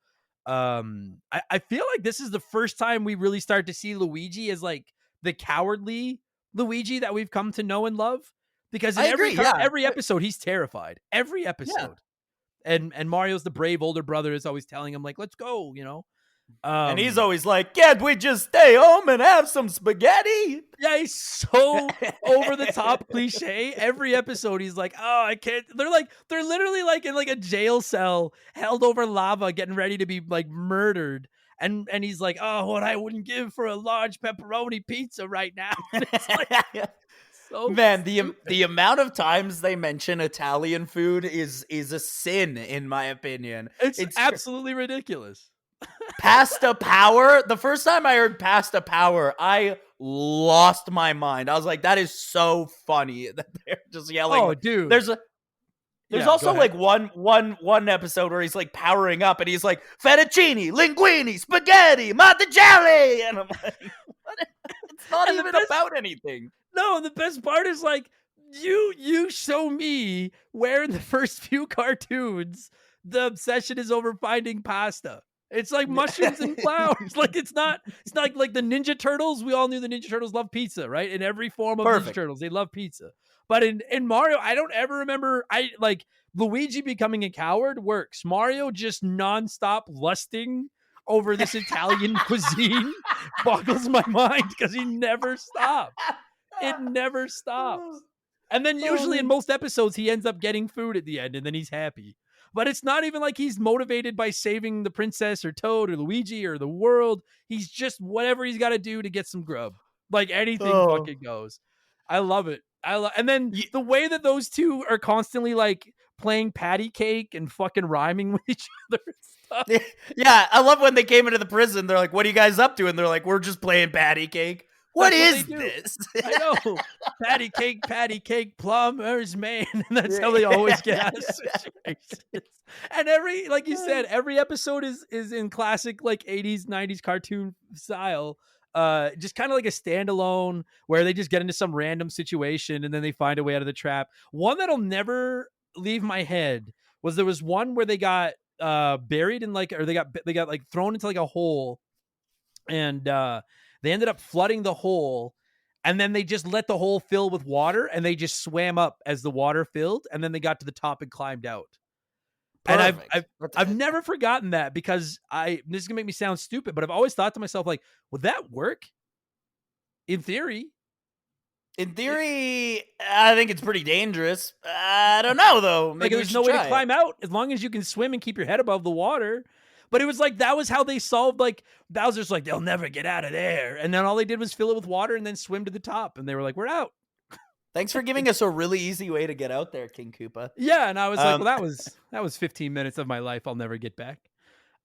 [SPEAKER 3] I feel like this is the first time we really start to see Luigi as like the cowardly Luigi that we've come to know and love. Because in every episode, he's terrified. Every episode. Yeah. And Mario's the brave older brother is always telling him like, let's go, you know?
[SPEAKER 6] And he's always like, can't we just stay home and have some spaghetti?
[SPEAKER 3] Yeah, he's so over the top cliche. Every episode he's like, oh, I can't. They're literally like in like a jail cell held over lava getting ready to be like murdered. And he's like, oh, what I wouldn't give for a large pepperoni pizza right now. And it's like, so
[SPEAKER 6] man, the amount of times they mention Italian food is a sin, in my opinion.
[SPEAKER 3] It's absolutely ridiculous.
[SPEAKER 6] Pasta Power. The first time I heard Pasta Power, I lost my mind. I was like, that is so funny that they're just yelling.
[SPEAKER 3] Oh, dude.
[SPEAKER 6] There's also like one episode where he's like powering up and he's like fettuccine, linguine, spaghetti, monticelli, and I'm like, what? It's not even about anything.
[SPEAKER 3] No, the best part is like you show me where in the first few cartoons the obsession is over finding pasta. It's like mushrooms and flowers. Like it's not like the Ninja Turtles. We all knew the Ninja Turtles love pizza, right? In every form of Ninja Turtles, they love pizza. But in Mario, I don't ever remember. I like Luigi becoming a coward works. Mario just nonstop lusting over this Italian cuisine boggles my mind because he never stops. It never stops. And then usually in most episodes, he ends up getting food at the end and then he's happy. But it's not even like he's motivated by saving the princess or Toad or Luigi or the world. He's just whatever he's got to do to get some grub. Like anything fucking goes. I love it. And then the way that those two are constantly like playing patty cake and fucking rhyming with each other and stuff.
[SPEAKER 6] Yeah, I love when they came into the prison. They're like, "What are you guys up to?" And they're like, "We're just playing patty cake." What
[SPEAKER 3] That's
[SPEAKER 6] is
[SPEAKER 3] they do.
[SPEAKER 6] this?
[SPEAKER 3] I know. Patty cake, plumbers, man. And that's how they always get out of situations. And like you said, every episode is in classic like 80s, 90s cartoon style. Just kind of like a standalone where they just get into some random situation and then they find a way out of the trap. One that'll never leave my head was there was one where they got buried in like, or they got like thrown into like a hole, and they ended up flooding the hole, and then they just let the hole fill with water, and they just swam up as the water filled, and then they got to the top and climbed out.
[SPEAKER 6] Perfect.
[SPEAKER 3] And I've never forgotten that, because this is gonna make me sound stupid, but I've always thought to myself, like, would that work? In theory.
[SPEAKER 6] In theory, I think it's pretty dangerous. I don't know though. Maybe
[SPEAKER 3] Like, there's no way to climb out as long as you can swim and keep your head above the water. But it was like, that was how they solved, like, Bowser's like, they'll never get out of there. And then all they did was fill it with water and then swim to the top. And they were like, we're out.
[SPEAKER 6] Thanks for giving us a really easy way to get out there, King Koopa.
[SPEAKER 3] Yeah. And I was like, well, that was 15 minutes of my life I'll never get back.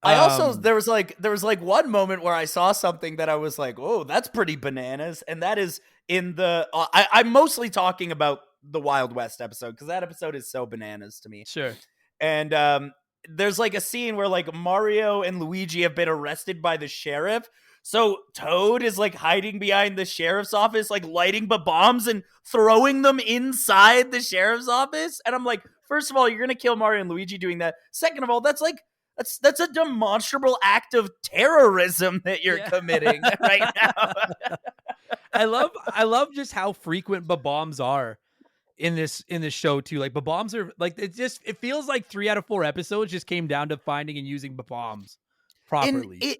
[SPEAKER 6] I also, there was like one moment where I saw something that I was like, oh, that's pretty bananas. And that is in the, I'm mostly talking about the Wild West episode, because that episode is so bananas to me.
[SPEAKER 3] Sure.
[SPEAKER 6] And there's like a scene where like Mario and Luigi have been arrested by the sheriff. So Toad is like hiding behind the sheriff's office, like lighting bombs and throwing them inside the sheriff's office. And I'm like, first of all, you're going to kill Mario and Luigi doing that. Second of all, that's a demonstrable act of terrorism that you're committing right now.
[SPEAKER 3] I love just how frequent bombs are in this show too. Like, bombs are like, it feels like 3 out of 4 episodes just came down to finding and using bombs properly.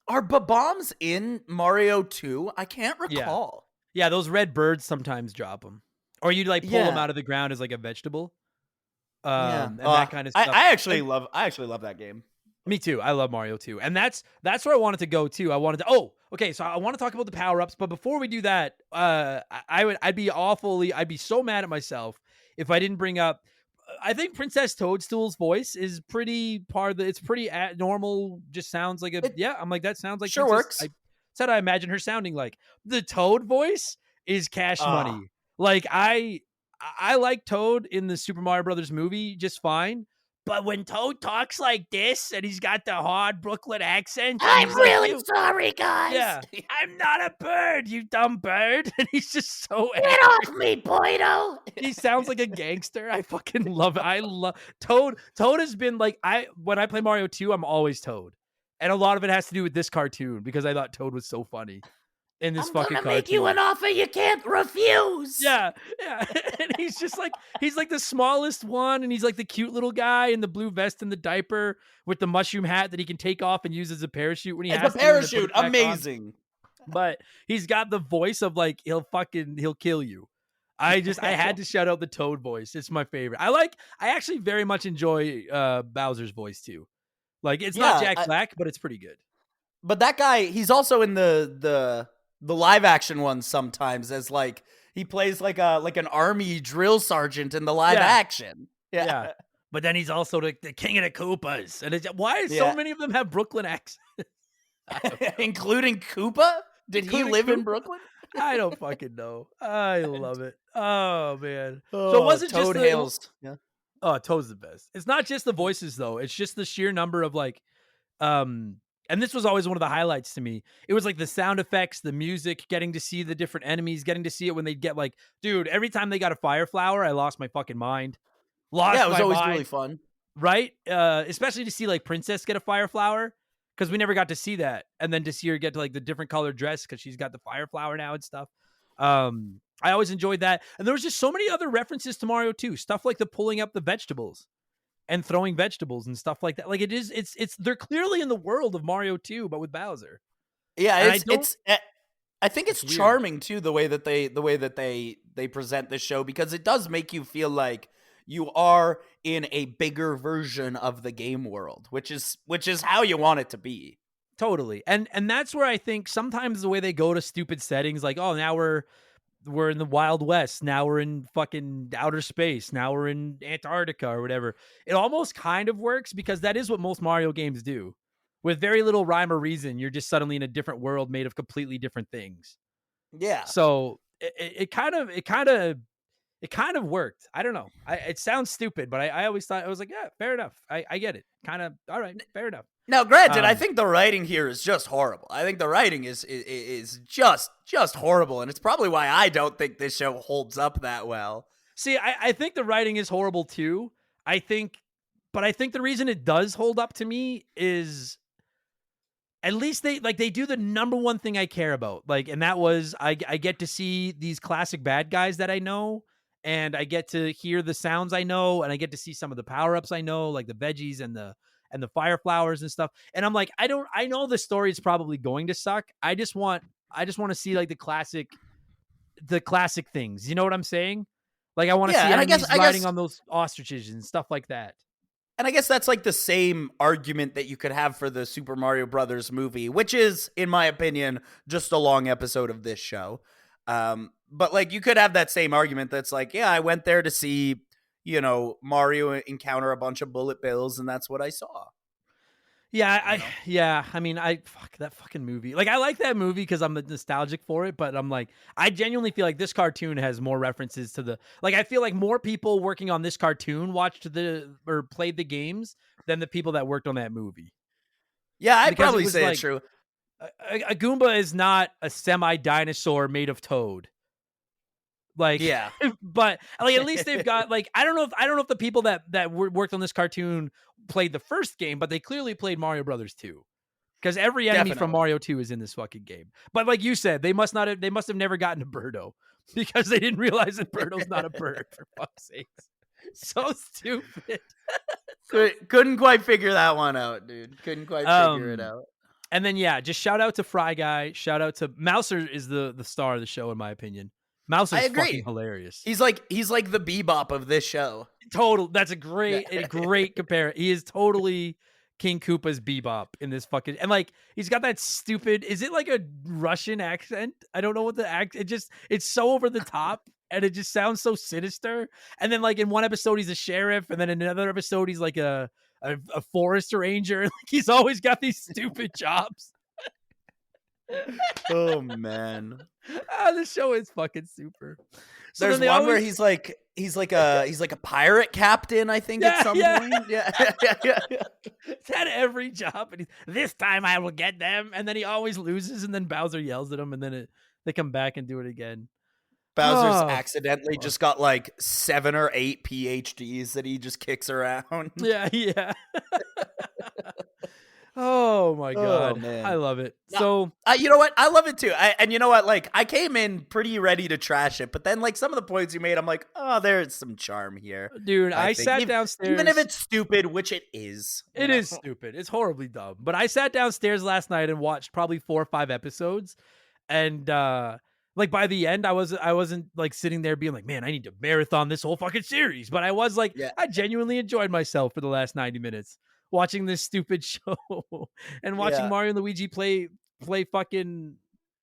[SPEAKER 6] Are bombs in Mario 2? I can't recall.
[SPEAKER 3] Yeah, those red birds sometimes drop them, or you like pull them out of the ground as like a vegetable. And that kind of stuff.
[SPEAKER 6] I actually love that game.
[SPEAKER 3] Me too. I love Mario 2. And that's where I wanted to go too. So I want to talk about the power-ups, but before we do that, I'd be so mad at myself if I didn't bring up, I think Princess Toadstool's voice is pretty it's pretty normal, just sounds like I'm like, that sounds like
[SPEAKER 6] sure
[SPEAKER 3] Princess,
[SPEAKER 6] works.
[SPEAKER 3] I said I imagine her sounding like. The Toad voice is Cash Money. Like, I like Toad in the Super Mario Brothers movie just fine. But when Toad talks like this and he's got the hard Brooklyn accent,
[SPEAKER 5] I'm
[SPEAKER 3] he's
[SPEAKER 5] really
[SPEAKER 3] like,
[SPEAKER 5] sorry, guys.
[SPEAKER 3] yeah, I'm not a bird, you dumb bird. And he's just so
[SPEAKER 5] Get
[SPEAKER 3] angry.
[SPEAKER 5] off me, Boydo.
[SPEAKER 3] He sounds like a gangster. I fucking love it. I love Toad. Toad has been like, when I play Mario 2, I'm always Toad. And a lot of it has to do with this cartoon, because I thought Toad was so funny in this fucking
[SPEAKER 5] I'm gonna
[SPEAKER 3] cartoon.
[SPEAKER 5] make you an offer you can't refuse.
[SPEAKER 3] Yeah. And he's just like, he's like the smallest one, and he's like the cute little guy in the blue vest and the diaper with the mushroom hat that he can take off and use as a parachute when he has
[SPEAKER 6] the
[SPEAKER 3] to. And then put
[SPEAKER 6] parachute,
[SPEAKER 3] it back on.
[SPEAKER 6] amazing.
[SPEAKER 3] But he's got the voice of like, he'll kill you. I had to shout out the Toad voice. It's my favorite. I actually very much enjoy Bowser's voice too. Like, it's not Jack Black, but it's pretty good.
[SPEAKER 6] But that guy, he's also in the live action ones sometimes, as like he plays like an army drill sergeant in the live action. Yeah.
[SPEAKER 3] But then he's also the king of the Koopas. And why do so many of them have Brooklyn accents?
[SPEAKER 6] Including Koopa? Did he live in Brooklyn?
[SPEAKER 3] I don't fucking know. I love it. Oh man. So it wasn't
[SPEAKER 6] Toad
[SPEAKER 3] just
[SPEAKER 6] Hales. Yeah.
[SPEAKER 3] Oh, Toad's the best. It's not just the voices though. It's just the sheer number of like, and this was always one of the highlights to me. It was like the sound effects, the music, getting to see the different enemies, getting to see it when they get like, dude, every time they got a fire flower, I lost my fucking mind.
[SPEAKER 6] It was always really fun.
[SPEAKER 3] Right? Especially to see like Princess get a fire flower, because we never got to see that. And then to see her get to like the different colored dress because she's got the fire flower now and stuff. I always enjoyed that. And there was just so many other references to Mario 2. Stuff like the pulling up the vegetables and throwing vegetables and stuff like that. Like, they're clearly in the world of Mario 2, but with Bowser.
[SPEAKER 6] Yeah, I think it's charming too, the way that they present the show, because it does make you feel like you are in a bigger version of the game world, which is how you want it to be.
[SPEAKER 3] Totally. And that's where I think sometimes the way they go to stupid settings, like, oh, now we're we're in the Wild West. Now we're in fucking outer space. Now we're in Antarctica or whatever. It almost kind of works because that is what most Mario games do. With very little rhyme or reason, you're just suddenly in a different world made of completely different things.
[SPEAKER 6] Yeah.
[SPEAKER 3] So it kind of worked. I don't know. It sounds stupid, but I always thought, I was like, yeah, fair enough. I get it. Kind of, all right, fair enough.
[SPEAKER 6] Now, granted, I think the writing here is just horrible. I think the writing is just horrible, and it's probably why I don't think this show holds up that well.
[SPEAKER 3] See, I think the writing is horrible too. I think the reason it does hold up to me is at least they do the number one thing I care about. Like, and that was I get to see these classic bad guys that I know, and I get to hear the sounds I know, and I get to see some of the power-ups I know, like the veggies and the fire flowers and stuff. And I'm like, I know the story is probably going to suck. I just want to see like the classic things. You know what I'm saying? Like I want to see enemies riding on those ostriches and stuff like that.
[SPEAKER 6] And I guess that's like the same argument that you could have for the Super Mario Brothers movie, which is, in my opinion, just a long episode of this show. But like you could have that same argument that's like, yeah, I went there to see, Mario encounter a bunch of bullet bills, and that's what I saw.
[SPEAKER 3] Yeah, I mean, fuck that fucking movie. Like, I like that movie because I'm nostalgic for it, but I'm like, I genuinely feel like this cartoon has more references to the, like, I feel like more people working on this cartoon watched or played the games than the people that worked on that movie.
[SPEAKER 6] Yeah, I'd probably say it's true.
[SPEAKER 3] A Goomba is not a semi-dinosaur made of toad. Like,
[SPEAKER 6] yeah,
[SPEAKER 3] but like at least they've got like I don't know if the people that worked on this cartoon played the first game, but they clearly played Mario Brothers 2 because every enemy from Mario 2 is in this fucking game. But like you said, they must have never gotten to Birdo because they didn't realize that Birdo's not a bird. For fuck's sake, so stupid.
[SPEAKER 6] Couldn't quite figure that one out, dude. Couldn't quite figure it out.
[SPEAKER 3] And then just shout out to Fry Guy. Shout out to Mouser is the star of the show in my opinion. Mouser's fucking hilarious.
[SPEAKER 6] He's like the Bebop of this show.
[SPEAKER 3] Total. That's a great comparison. He is totally King Koopa's Bebop in this fucking, and like he's got that stupid. Is it like a Russian accent? I don't know what the accent. It's so over the top, and it just sounds so sinister. And then like in one episode he's a sheriff, and then in another episode he's like a forest ranger. Like he's always got these stupid jobs.
[SPEAKER 6] Oh man,
[SPEAKER 3] this show is fucking super. So
[SPEAKER 6] there's one where he's like a pirate captain, I think, at some point. Yeah.
[SPEAKER 3] He's had every job, and this time I will get them, and then he always loses, and then Bowser yells at him, and then they come back and do it again.
[SPEAKER 6] Bowser's accidentally just got like 7 or 8 PhDs that he just kicks around.
[SPEAKER 3] Yeah. Oh my god,
[SPEAKER 6] man.
[SPEAKER 3] I love it.
[SPEAKER 6] Now,
[SPEAKER 3] so
[SPEAKER 6] you know what? I love it too. And you know what? Like I came in pretty ready to trash it, but then like some of the points you made, I'm like, oh, there's some charm here,
[SPEAKER 3] dude. I sat downstairs,
[SPEAKER 6] even if it's stupid, which it is.
[SPEAKER 3] It is stupid. It's horribly dumb. But I sat downstairs last night and watched probably 4 or 5 episodes, and like by the end, I wasn't like sitting there being like, man, I need to marathon this whole fucking series. But I was like, I genuinely enjoyed myself for the last 90 minutes. Watching this stupid show and watching Mario and Luigi play fucking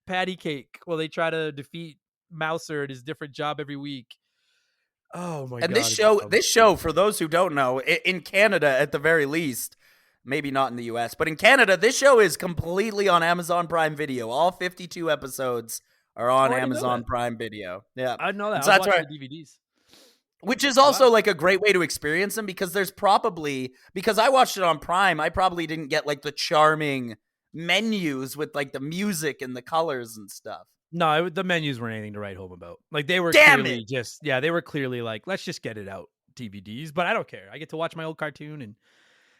[SPEAKER 3] patty cake while they try to defeat Mouser at his different job every week. Oh my god.
[SPEAKER 6] And this show, for those who don't know, in Canada at the very least, maybe not in the US, but in Canada, this show is completely on Amazon Prime Video. All 52 episodes are on Amazon Prime Video. Yeah.
[SPEAKER 3] I know that.
[SPEAKER 6] So that's right.
[SPEAKER 3] The DVDs.
[SPEAKER 6] Which is also like a great way to experience them because there's probably, because I watched it on Prime, I probably didn't get like the charming menus with like the music and the colors and stuff.
[SPEAKER 3] No, the menus weren't anything to write home about. Like they were they were clearly like, let's just get it out DVDs, but I don't care. I get to watch my old cartoon and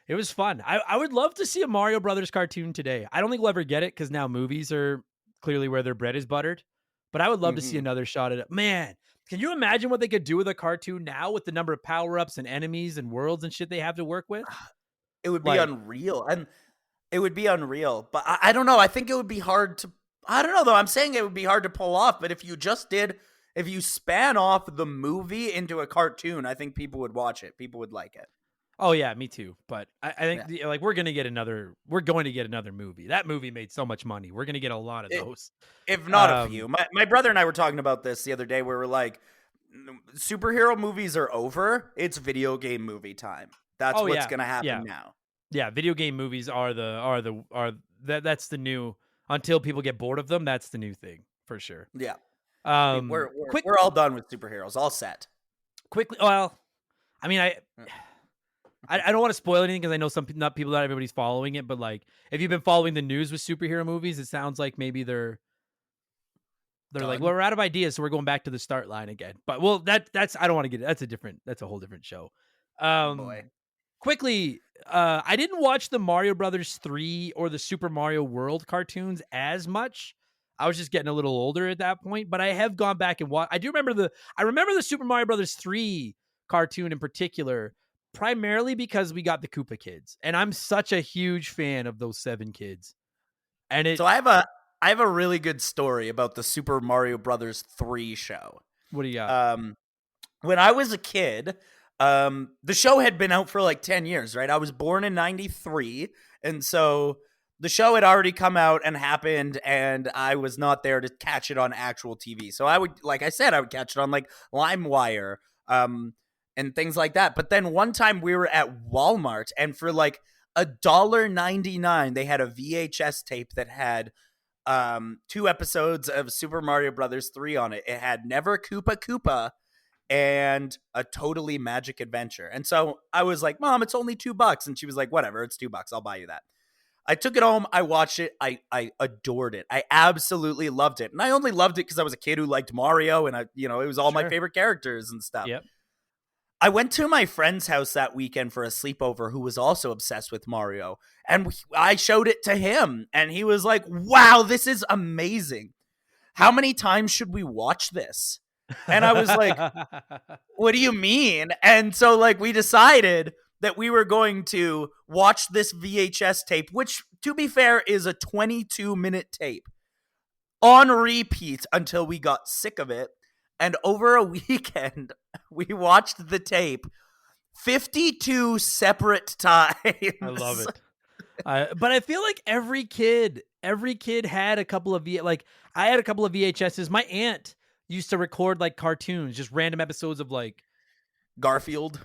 [SPEAKER 3] it was fun. I would love to see a Mario Brothers cartoon today. I don't think we'll ever get it because now movies are clearly where their bread is buttered, but I would love to see another shot at it. Man, can you imagine what they could do with a cartoon now with the number of power-ups and enemies and worlds and shit they have to work with?
[SPEAKER 6] It would be unreal. And it would be unreal. But I don't know. I think it would be hard to... I don't know, though. I'm saying it would be hard to pull off. But if you span off the movie into a cartoon, I think people would watch it. People would like it.
[SPEAKER 3] Oh yeah, me too. But I think like we're going to get another movie. That movie made so much money. We're going to get a lot of those.
[SPEAKER 6] If not a few. My brother and I were talking about this the other day where we're like, superhero movies are over. It's video game movie time. That's what's going to happen now.
[SPEAKER 3] Yeah, video game movies that's the new, until people get bored of them, that's the new thing for sure.
[SPEAKER 6] Yeah. We're all done with superheroes. All set.
[SPEAKER 3] Quickly, well, I mean, I don't want to spoil anything because I know not everybody's following it, but like if you've been following the news with superhero movies, it sounds like maybe they're like, well, we're out of ideas, so we're going back to the start line again. But well, that's I don't want to get it. That's a whole different show.
[SPEAKER 6] Boy.
[SPEAKER 3] Quickly, I didn't watch the Mario Brothers 3 or the Super Mario World cartoons as much. I was just getting a little older at that point, but I have gone back and watched. I remember the Super Mario Brothers 3 cartoon in particular, primarily because we got the Koopa kids, and I'm such a huge fan of those 7 kids.
[SPEAKER 6] So I have a really good story about the Super Mario Brothers 3 show.
[SPEAKER 3] What do you got?
[SPEAKER 6] When I was a kid, the show had been out for like 10 years, right? I was born in 93, and so the show had already come out and happened, and I was not there to catch it on actual TV. So I would catch it on like LimeWire, and things like that. But then one time we were at Walmart, and for like $1.99, they had a VHS tape that had 2 episodes of Super Mario Brothers 3 on it. It had Never Koopa Koopa and A Totally Magic Adventure. And so I was like, Mom, it's only $2. And she was like, whatever, it's $2. I'll buy you that. I took it home. I watched it. I adored it. I absolutely loved it. And I only loved it because I was a kid who liked Mario, and it was all my favorite characters and stuff.
[SPEAKER 3] Yep.
[SPEAKER 6] I went to my friend's house that weekend for a sleepover who was also obsessed with Mario, and I showed it to him, and he was like, wow, this is amazing. How many times should we watch this? And I was like, what do you mean? And so like we decided that we were going to watch this VHS tape, which to be fair is a 22-minute tape, on repeat until we got sick of it. And over a weekend, we watched the tape 52 separate times.
[SPEAKER 3] I love it. But I feel like every kid had a couple of I had a couple of VHSs. My aunt used to record like cartoons, just random episodes of like
[SPEAKER 6] Garfield.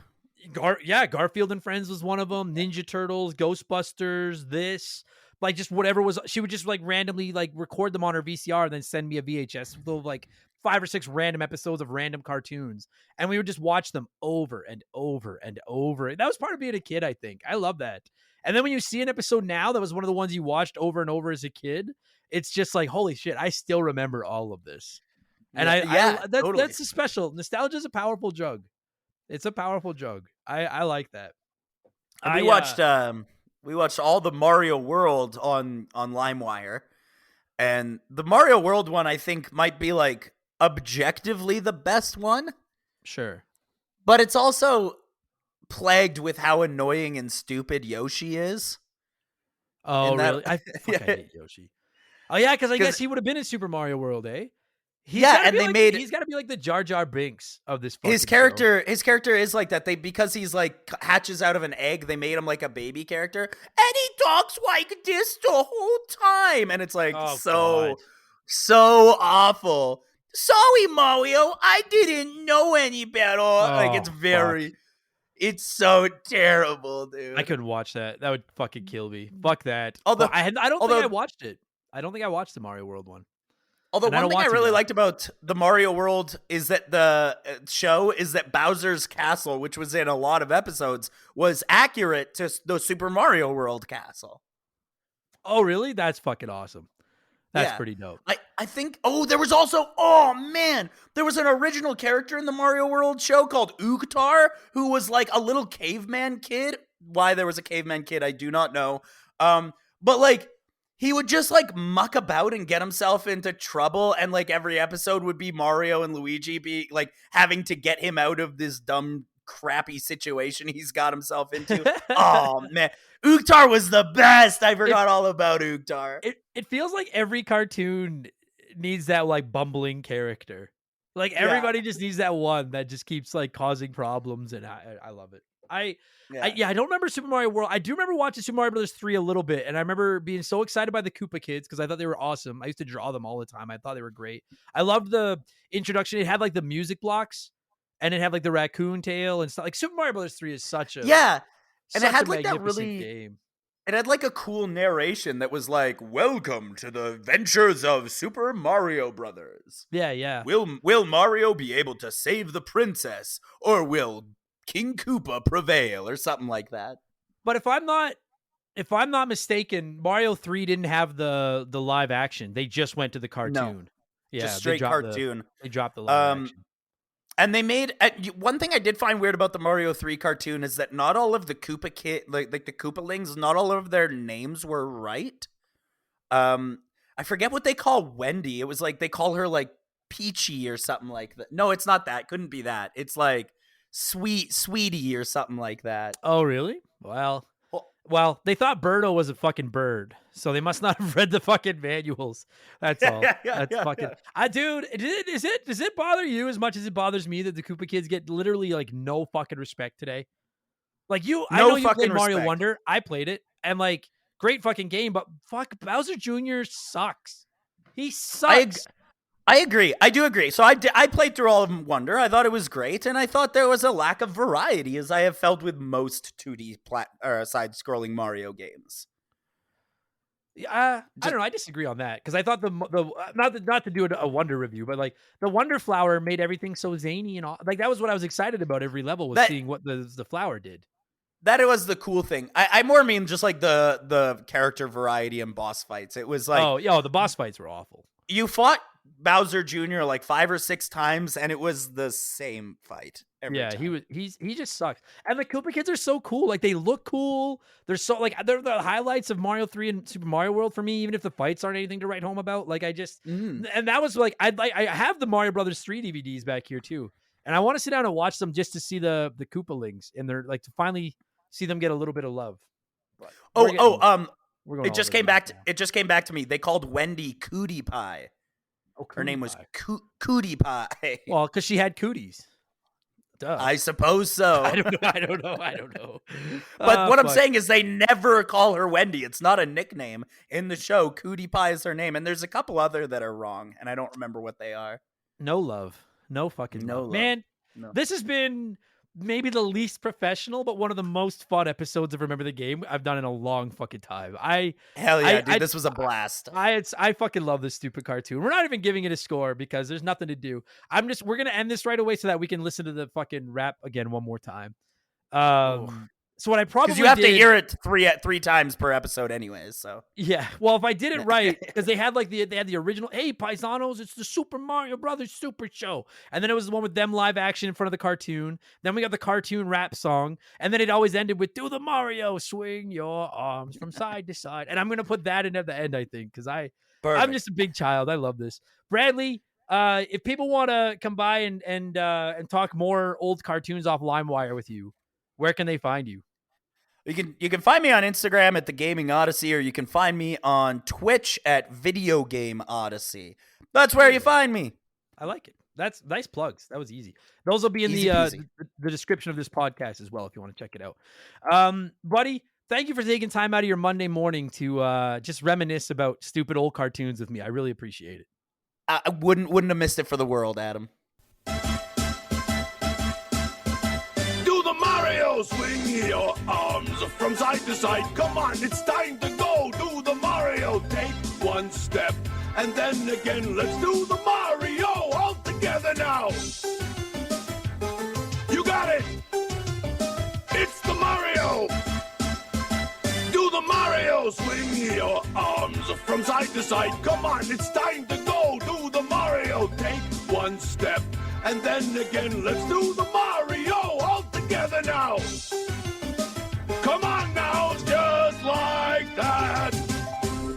[SPEAKER 3] Garfield and Friends was one of them. Ninja Turtles, Ghostbusters, this. Like just whatever was, she would just like randomly like record them on her VCR and then send me a VHS with like 5 or 6 random episodes of random cartoons, and we would just watch them over and over and over. That was part of being a kid, I think. I love that. And then when you see an episode now that was one of the ones you watched over and over as a kid, it's just like, holy shit, I still remember all of this. And
[SPEAKER 6] totally.
[SPEAKER 3] That's a special. Nostalgia is a powerful drug. It's a powerful drug. I like that.
[SPEAKER 6] We watched all the Mario World on LimeWire, and the Mario World one I think might be like objectively the best one.
[SPEAKER 3] Sure.
[SPEAKER 6] But it's also plagued with how annoying and stupid Yoshi is.
[SPEAKER 3] Oh, really? I hate Yoshi. Oh, yeah, because I guess he would have been in Super Mario World, eh? He's got to be like the Jar Jar Binks of this fucking
[SPEAKER 6] His character is like that. Because he's like hatches out of an egg, they made him like a baby character, and he talks like this the whole time, and it's like so awful. Sorry, Mario, I didn't know any better. It's so terrible, dude.
[SPEAKER 3] I couldn't watch that. That would fucking kill me. Fuck that. I don't think I watched it. I don't think I watched the Mario World one.
[SPEAKER 6] Although one thing I really liked about the Mario World is that the show is that Bowser's Castle, which was in a lot of episodes, was accurate to the Super Mario World castle.
[SPEAKER 3] Oh, really? That's fucking awesome. That's pretty dope.
[SPEAKER 6] I think, there was also, there was an original character in the Mario World show called Oogtar, who was like a little caveman kid. Why there was a caveman kid, I do not know. But like, he would just like muck about and get himself into trouble, and like every episode would be Mario and Luigi be like having to get him out of this dumb, crappy situation he's got himself into. Oh man, Oogtar was the best. I forgot all about Oogtar.
[SPEAKER 3] It feels like every cartoon needs that like bumbling character. Like everybody just needs that one that just keeps like causing problems, and I love it. I don't remember Super Mario World. I do remember watching Super Mario Brothers 3 a little bit, and I remember being so excited by the Koopa kids because I thought they were awesome. I used to draw them all the time. I thought they were great. I loved the introduction. It had like the music blocks, and it had like the raccoon tail and stuff. Like Super Mario Brothers 3 is such a
[SPEAKER 6] and it had like that
[SPEAKER 3] magnificent game.
[SPEAKER 6] It had like a cool narration that was like, "Welcome to the adventures of Super Mario Brothers."
[SPEAKER 3] Yeah.
[SPEAKER 6] Will Mario be able to save the princess, or will King Koopa prevail, or something like that?
[SPEAKER 3] But if I'm not mistaken, Mario 3 didn't have the live action. They just went to the cartoon.
[SPEAKER 6] No,
[SPEAKER 3] yeah,
[SPEAKER 6] just straight cartoon.
[SPEAKER 3] They dropped the live action.
[SPEAKER 6] And they made one thing I did find weird about the Mario 3 cartoon is that not all of the Koopa like the Koopalings, not all of their names were right. I forget what they call Wendy. It was like they call her like Peachy or something like that. No, it's not that. Couldn't be that. It's like Sweetie or something like that.
[SPEAKER 3] Oh, really? Well, they thought Birdo was a fucking bird, so they must not have read the fucking manuals. That's all. That's fucking. Dude, does it bother you as much as it bothers me that the Koopa kids get literally like no fucking respect today? Like I know you played Mario Wonder. I played it, and like great fucking game, but fuck Bowser Jr. sucks. He sucks.
[SPEAKER 6] I agree. I do agree. So I played through all of Wonder. I thought it was great, and I thought there was a lack of variety, as I have felt with most 2D side-scrolling Mario games.
[SPEAKER 3] I don't know. I disagree on that because I thought the not to do a Wonder review, but like the Wonder Flower made everything so zany and all. Like that was what I was excited about every level was seeing what the flower did.
[SPEAKER 6] That was the cool thing. I more mean just like the character variety and boss fights. It was like
[SPEAKER 3] the boss fights were awful.
[SPEAKER 6] You fought Bowser Jr. like 5 or 6 times, and it was the same fight every time.
[SPEAKER 3] He just sucks. And the Koopa kids are so cool. Like they look cool. They're so like they're the highlights of Mario 3 and Super Mario World for me, even if the fights aren't anything to write home about. Like I just and that was like I have the Mario Brothers 3 DVDs back here too. And I want to sit down and watch them just to see the Koopalings and they're like to finally see them get a little bit of love.
[SPEAKER 6] It just came back to me. They called Wendy Cootie Pie. Her name was Cootie Pie.
[SPEAKER 3] Well, because she had cooties. Duh.
[SPEAKER 6] I suppose so.
[SPEAKER 3] I don't know.
[SPEAKER 6] But what I'm saying is they never call her Wendy. It's not a nickname. In the show, Cootie Pie is her name. And there's a couple other that are wrong, and I don't remember what they are.
[SPEAKER 3] No love. No fucking love. Man, This has been maybe the least professional, but one of the most fun episodes of Remember the Game I've done in a long fucking time.
[SPEAKER 6] Hell yeah, dude, this was a blast.
[SPEAKER 3] I fucking love this stupid cartoon. We're not even giving it a score because there's nothing to do. We're gonna end this right away so that we can listen to the fucking rap again one more time. So what I probably
[SPEAKER 6] because you have to hear it three times per episode, anyways. So
[SPEAKER 3] yeah, well, if I did it right, because they had the original. Hey, Pisanos, it's the Super Mario Brothers Super Show, and then it was the one with them live action in front of the cartoon. Then we got the cartoon rap song, and then it always ended with "Do the Mario, swing your arms from side to side." And I'm gonna put that in at the end, I think, because I'm just a big child. I love this, Bradley. If people want to come by and talk more old cartoons off LimeWire with you, where can they find you?
[SPEAKER 6] You can find me on Instagram at The Gaming Odyssey, or you can find me on Twitch at Video Game Odyssey. That's where you find me.
[SPEAKER 3] I like it. That's nice plugs. That was easy. Those will be in the description of this podcast as well if you want to check it out. Buddy, thank you for taking time out of your Monday morning to just reminisce about stupid old cartoons with me. I really appreciate it.
[SPEAKER 6] I wouldn't have missed it for the world, Adam.
[SPEAKER 1] Swing your arms from side to side. Come on, it's time to go. Do the Mario. Take one step, and then again. Let's do the Mario all together now. You got it. It's the Mario. Do the Mario. Swing your arms from side to side. Come on, it's time to go. Do the Mario. Take one step, and then again. Let's do the Mario all together now. Come on now, just like that.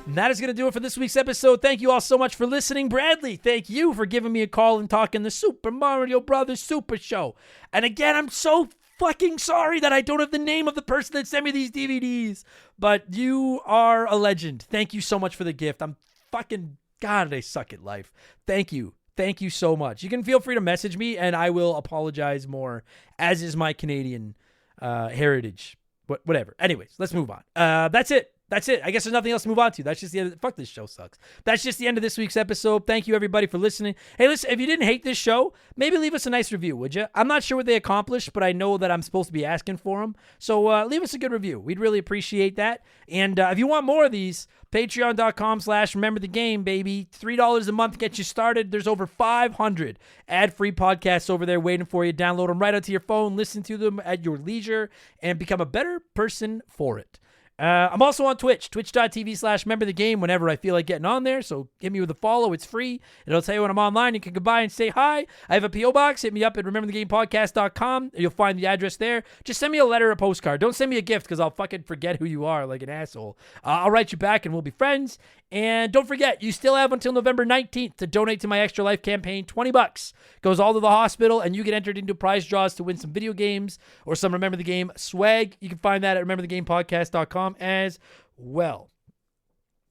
[SPEAKER 3] And that is going to do it for this week's episode. Thank you all so much for listening. Bradley, thank you for giving me a call and talking the Super Mario Brothers Super Show. And again, I'm so fucking sorry that I don't have the name of the person that sent me these DVDs. But you are a legend. Thank you so much for the gift. I'm fucking... God, I suck at life. Thank you. Thank you so much. You can feel free to message me, and I will apologize more, as is my Canadian heritage, whatever. Anyways, let's move on. That's it. I guess there's nothing else to move on to. That's just the end. Fuck, this show sucks. That's just the end of this week's episode. Thank you, everybody, for listening. Hey, listen, if you didn't hate this show, maybe leave us a nice review, would you? I'm not sure what they accomplished, but I know that I'm supposed to be asking for them. So leave us a good review. We'd really appreciate that. And if you want more of these, patreon.com/rememberthegame, baby. $3 a month gets you started. There's over 500 ad-free podcasts over there waiting for you. Download them right onto your phone. Listen to them at your leisure and become a better person for it. I'm also on Twitch, twitch.tv/rememberthegame whenever I feel like getting on there. So give me with a follow. It's free. It'll tell you when I'm online. You can go by and say hi. I have a P.O. box. Hit me up at rememberthegamepodcast.com. You'll find the address there. Just send me a letter or a postcard. Don't send me a gift because I'll fucking forget who you are like an asshole. I'll write you back and we'll be friends. And don't forget, you still have until November 19th to donate to my Extra Life campaign. $20 goes all to the hospital, and you get entered into prize draws to win some video games or some Remember the Game swag. You can find that at rememberthegamepodcast.com as well.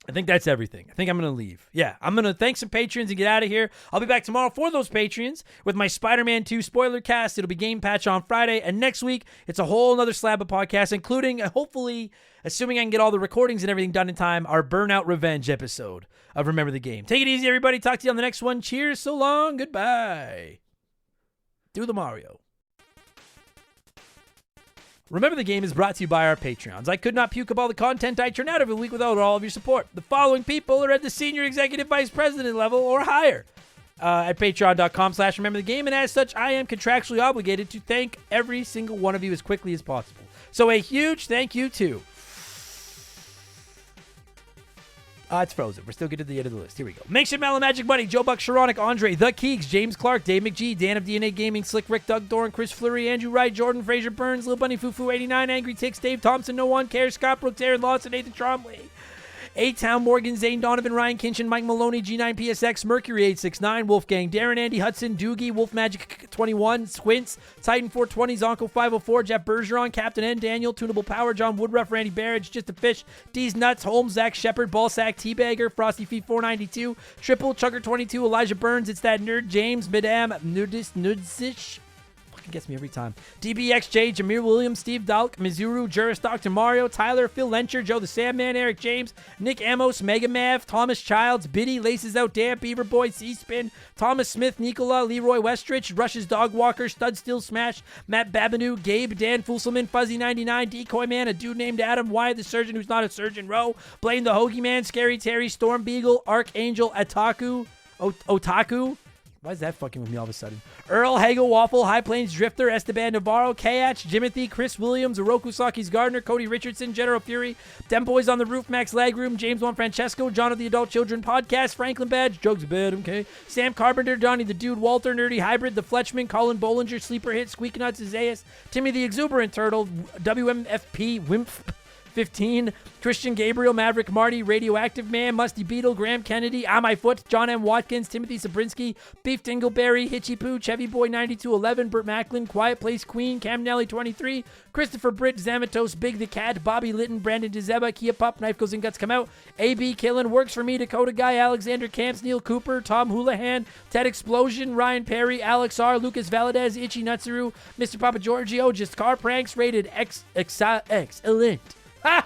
[SPEAKER 3] I think that's everything. I think I'm going to leave. Yeah, I'm going to thank some patrons and get out of here. I'll be back tomorrow for those patrons with my Spider-Man 2 spoiler cast. It'll be Game Patch on Friday. And next week, it's a whole nother slab of podcasts, including, hopefully, assuming I can get all the recordings and everything done in time, our Burnout Revenge episode of Remember the Game. Take it easy, everybody. Talk to you on the next one. Cheers. So long. Goodbye. Do the Mario. Remember the Game is brought to you by our Patreons. I could not puke up all the content I churn out every week without all of your support. The following people are at the senior executive vice president level or higher at patreon.com/rememberthegame, and as such, I am contractually obligated to thank every single one of you as quickly as possible. So a huge thank you to... it's frozen. We're still getting to the end of the list. Here we go. Makeshift Mellow Magic Money, Joe Buck, Sharonic, Andre, The Keeks, James Clark, Dave McGee, Dan of DNA Gaming, Slick Rick, Doug Doran, Chris Fleury, Andrew Wright, Jordan Fraser Burns, Lil Bunny Fufu 89, Angry Ticks, Dave Thompson, No One Cares, Scott Brooks, Aaron Lawson, Nathan Trombley, A-Town, Morgan, Zane, Donovan, Ryan Kinchin, Mike Maloney, G9PSX, Mercury 869, Wolfgang, Darren, Andy Hudson, Doogie, Wolf Magic 21, Squints, Titan 420, Zonko 504, Jeff Bergeron, Captain N, Daniel, Tunable Power, John Woodruff, Randy Barrage, Just a Fish, D's Nuts, Holmes, Zach Shepard, Ballsack, Teabagger, Frosty Feet 492, Triple, Chugger 22, Elijah Burns, It's That Nerd, James, Madame, Nudsish, gets me every time. DBXJ, Jameer Williams, Steve Dalk, Mizuru, Juris, Dr. Mario, Tyler, Phil Lencher, Joe the Sandman, Eric James, Nick Amos, Mega Mav, Thomas Childs, Biddy, Laces Out Damp, Beaver Boy, C-Spin, Thomas Smith, Nicola, Leroy Westrich, Rush's Dog Walker, Stud Still Smash, Matt Babineau, Gabe, Dan Fulselman, Fuzzy99, Decoy Man, a dude named Adam, Wyatt the Surgeon who's not a surgeon, Rowe, Blaine the Hoagie Man, Scary Terry, Storm Beagle, Archangel, Otaku, why is that fucking with me all of a sudden? Earl, Hago Waffle, High Plains Drifter, Esteban Navarro, Kayach, Jimothy, Chris Williams, Oroku Saki's Gardner, Cody Richardson, General Fury, Dem Boys on the Roof, Max Lagroom, James Juan Francesco, John of the Adult Children Podcast, Franklin Badge, Jokes Bad, okay, Sam Carpenter, Donnie the Dude, Walter, Nerdy Hybrid, The Fletchman, Colin Bollinger, Sleeper Hit, Squeak Nuts, Isaias, Timmy the Exuberant Turtle, WMFP, Wimpf, 15, Christian Gabriel, Maverick Marty, Radioactive Man, Musty Beetle, Graham Kennedy, On My Foot, John M. Watkins, Timothy Sabrinsky, Beef Dingleberry, Hitchy Poo, Chevy Boy 9211, Burt Macklin, Quiet Place Queen, Cam Nelly 23, Christopher Britt, Zamatos, Big the Cat, Bobby Litton, Brandon DeZeba, Kia Pup, Knife Goes in Guts Come Out, AB Killen, Works For Me, Dakota Guy, Alexander Camps, Neil Cooper, Tom Houlihan, Ted Explosion, Ryan Perry, Alex R, Lucas Valadez, Itchy Nutsuru, Mr. Papa Giorgio, Just Car Pranks, Rated Excellent. Ha!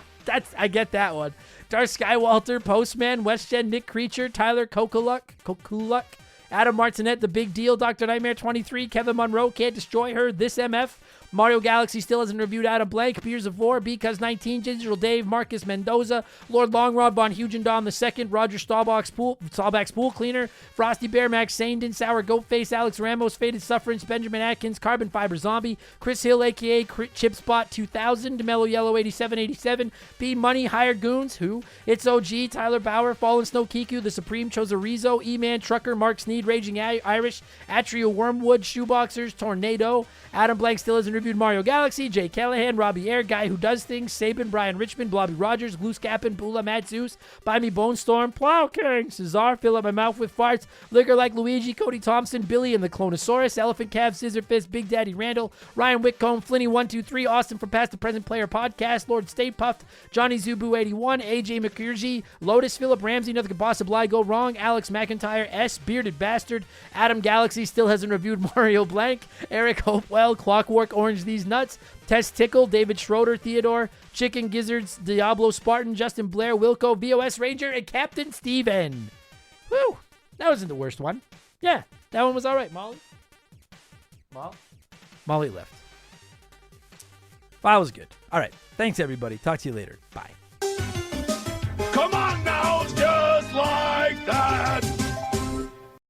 [SPEAKER 3] I get that one. Darth Skywalter, Postman, WestGen, Nick Creature, Tyler Kokuluk, Adam Martinet, The Big Deal, Dr. Nightmare 23, Kevin Monroe, Can't Destroy Her, This MF, Mario Galaxy still hasn't reviewed Adam Blank, Beers of War, Because 19, Digital Dave, Marcus Mendoza, Lord Longrod, Von Hugendom II, Roger Staubach's Pool Cleaner, Frosty Bear, Max Sandin, Sour Goatface, Alex Ramos, Faded Sufferance, Benjamin Atkins, Carbon Fiber Zombie, Chris Hill, a.k.a. Chipspot 2000, DeMello Yellow 8787, B Money, Hired Goons, Who, It's OG, Tyler Bauer, Fallen Snow Kiku, The Supreme Chozorizo, E-Man Trucker, Mark Sneed, Raging Irish, Atrio Wormwood, Shoeboxers, Tornado, Adam Blank still hasn't reviewed Mario Galaxy, Jay Callahan, Robbie Air, Guy Who Does Things, Saban, Brian Richmond, Blobby Rogers, Glue Scappin, Bula, Matt Zeus, Buy Me Bone Storm, Plow King, Cesar, Fill Up My Mouth With Farts, Liquor Like Luigi, Cody Thompson, Billy and the Clonosaurus, Elephant Cav, Scissor Fist, Big Daddy Randall, Ryan Whitcomb, Flinny123, Austin from Past to Present Player Podcast, Lord Stay Puffed, Johnny Zubu 81, AJ McCurgy, Lotus, Philip Ramsey, Nothing Could Possibly Go Wrong, Alex McIntyre, S, Bearded Bastard, Adam Galaxy still hasn't reviewed Mario Blank, Eric Hopewell, Clockwork Orange Orange These Nuts, Tess Tickle, David Schroeder, Theodore, Chicken Gizzards, Diablo Spartan, Justin Blair, Wilco, VOS Ranger, and Captain Steven. Whew, that wasn't the worst one. Yeah, that one was all right. Molly? Molly left. That was good. All right. Thanks, everybody. Talk to you later. Bye.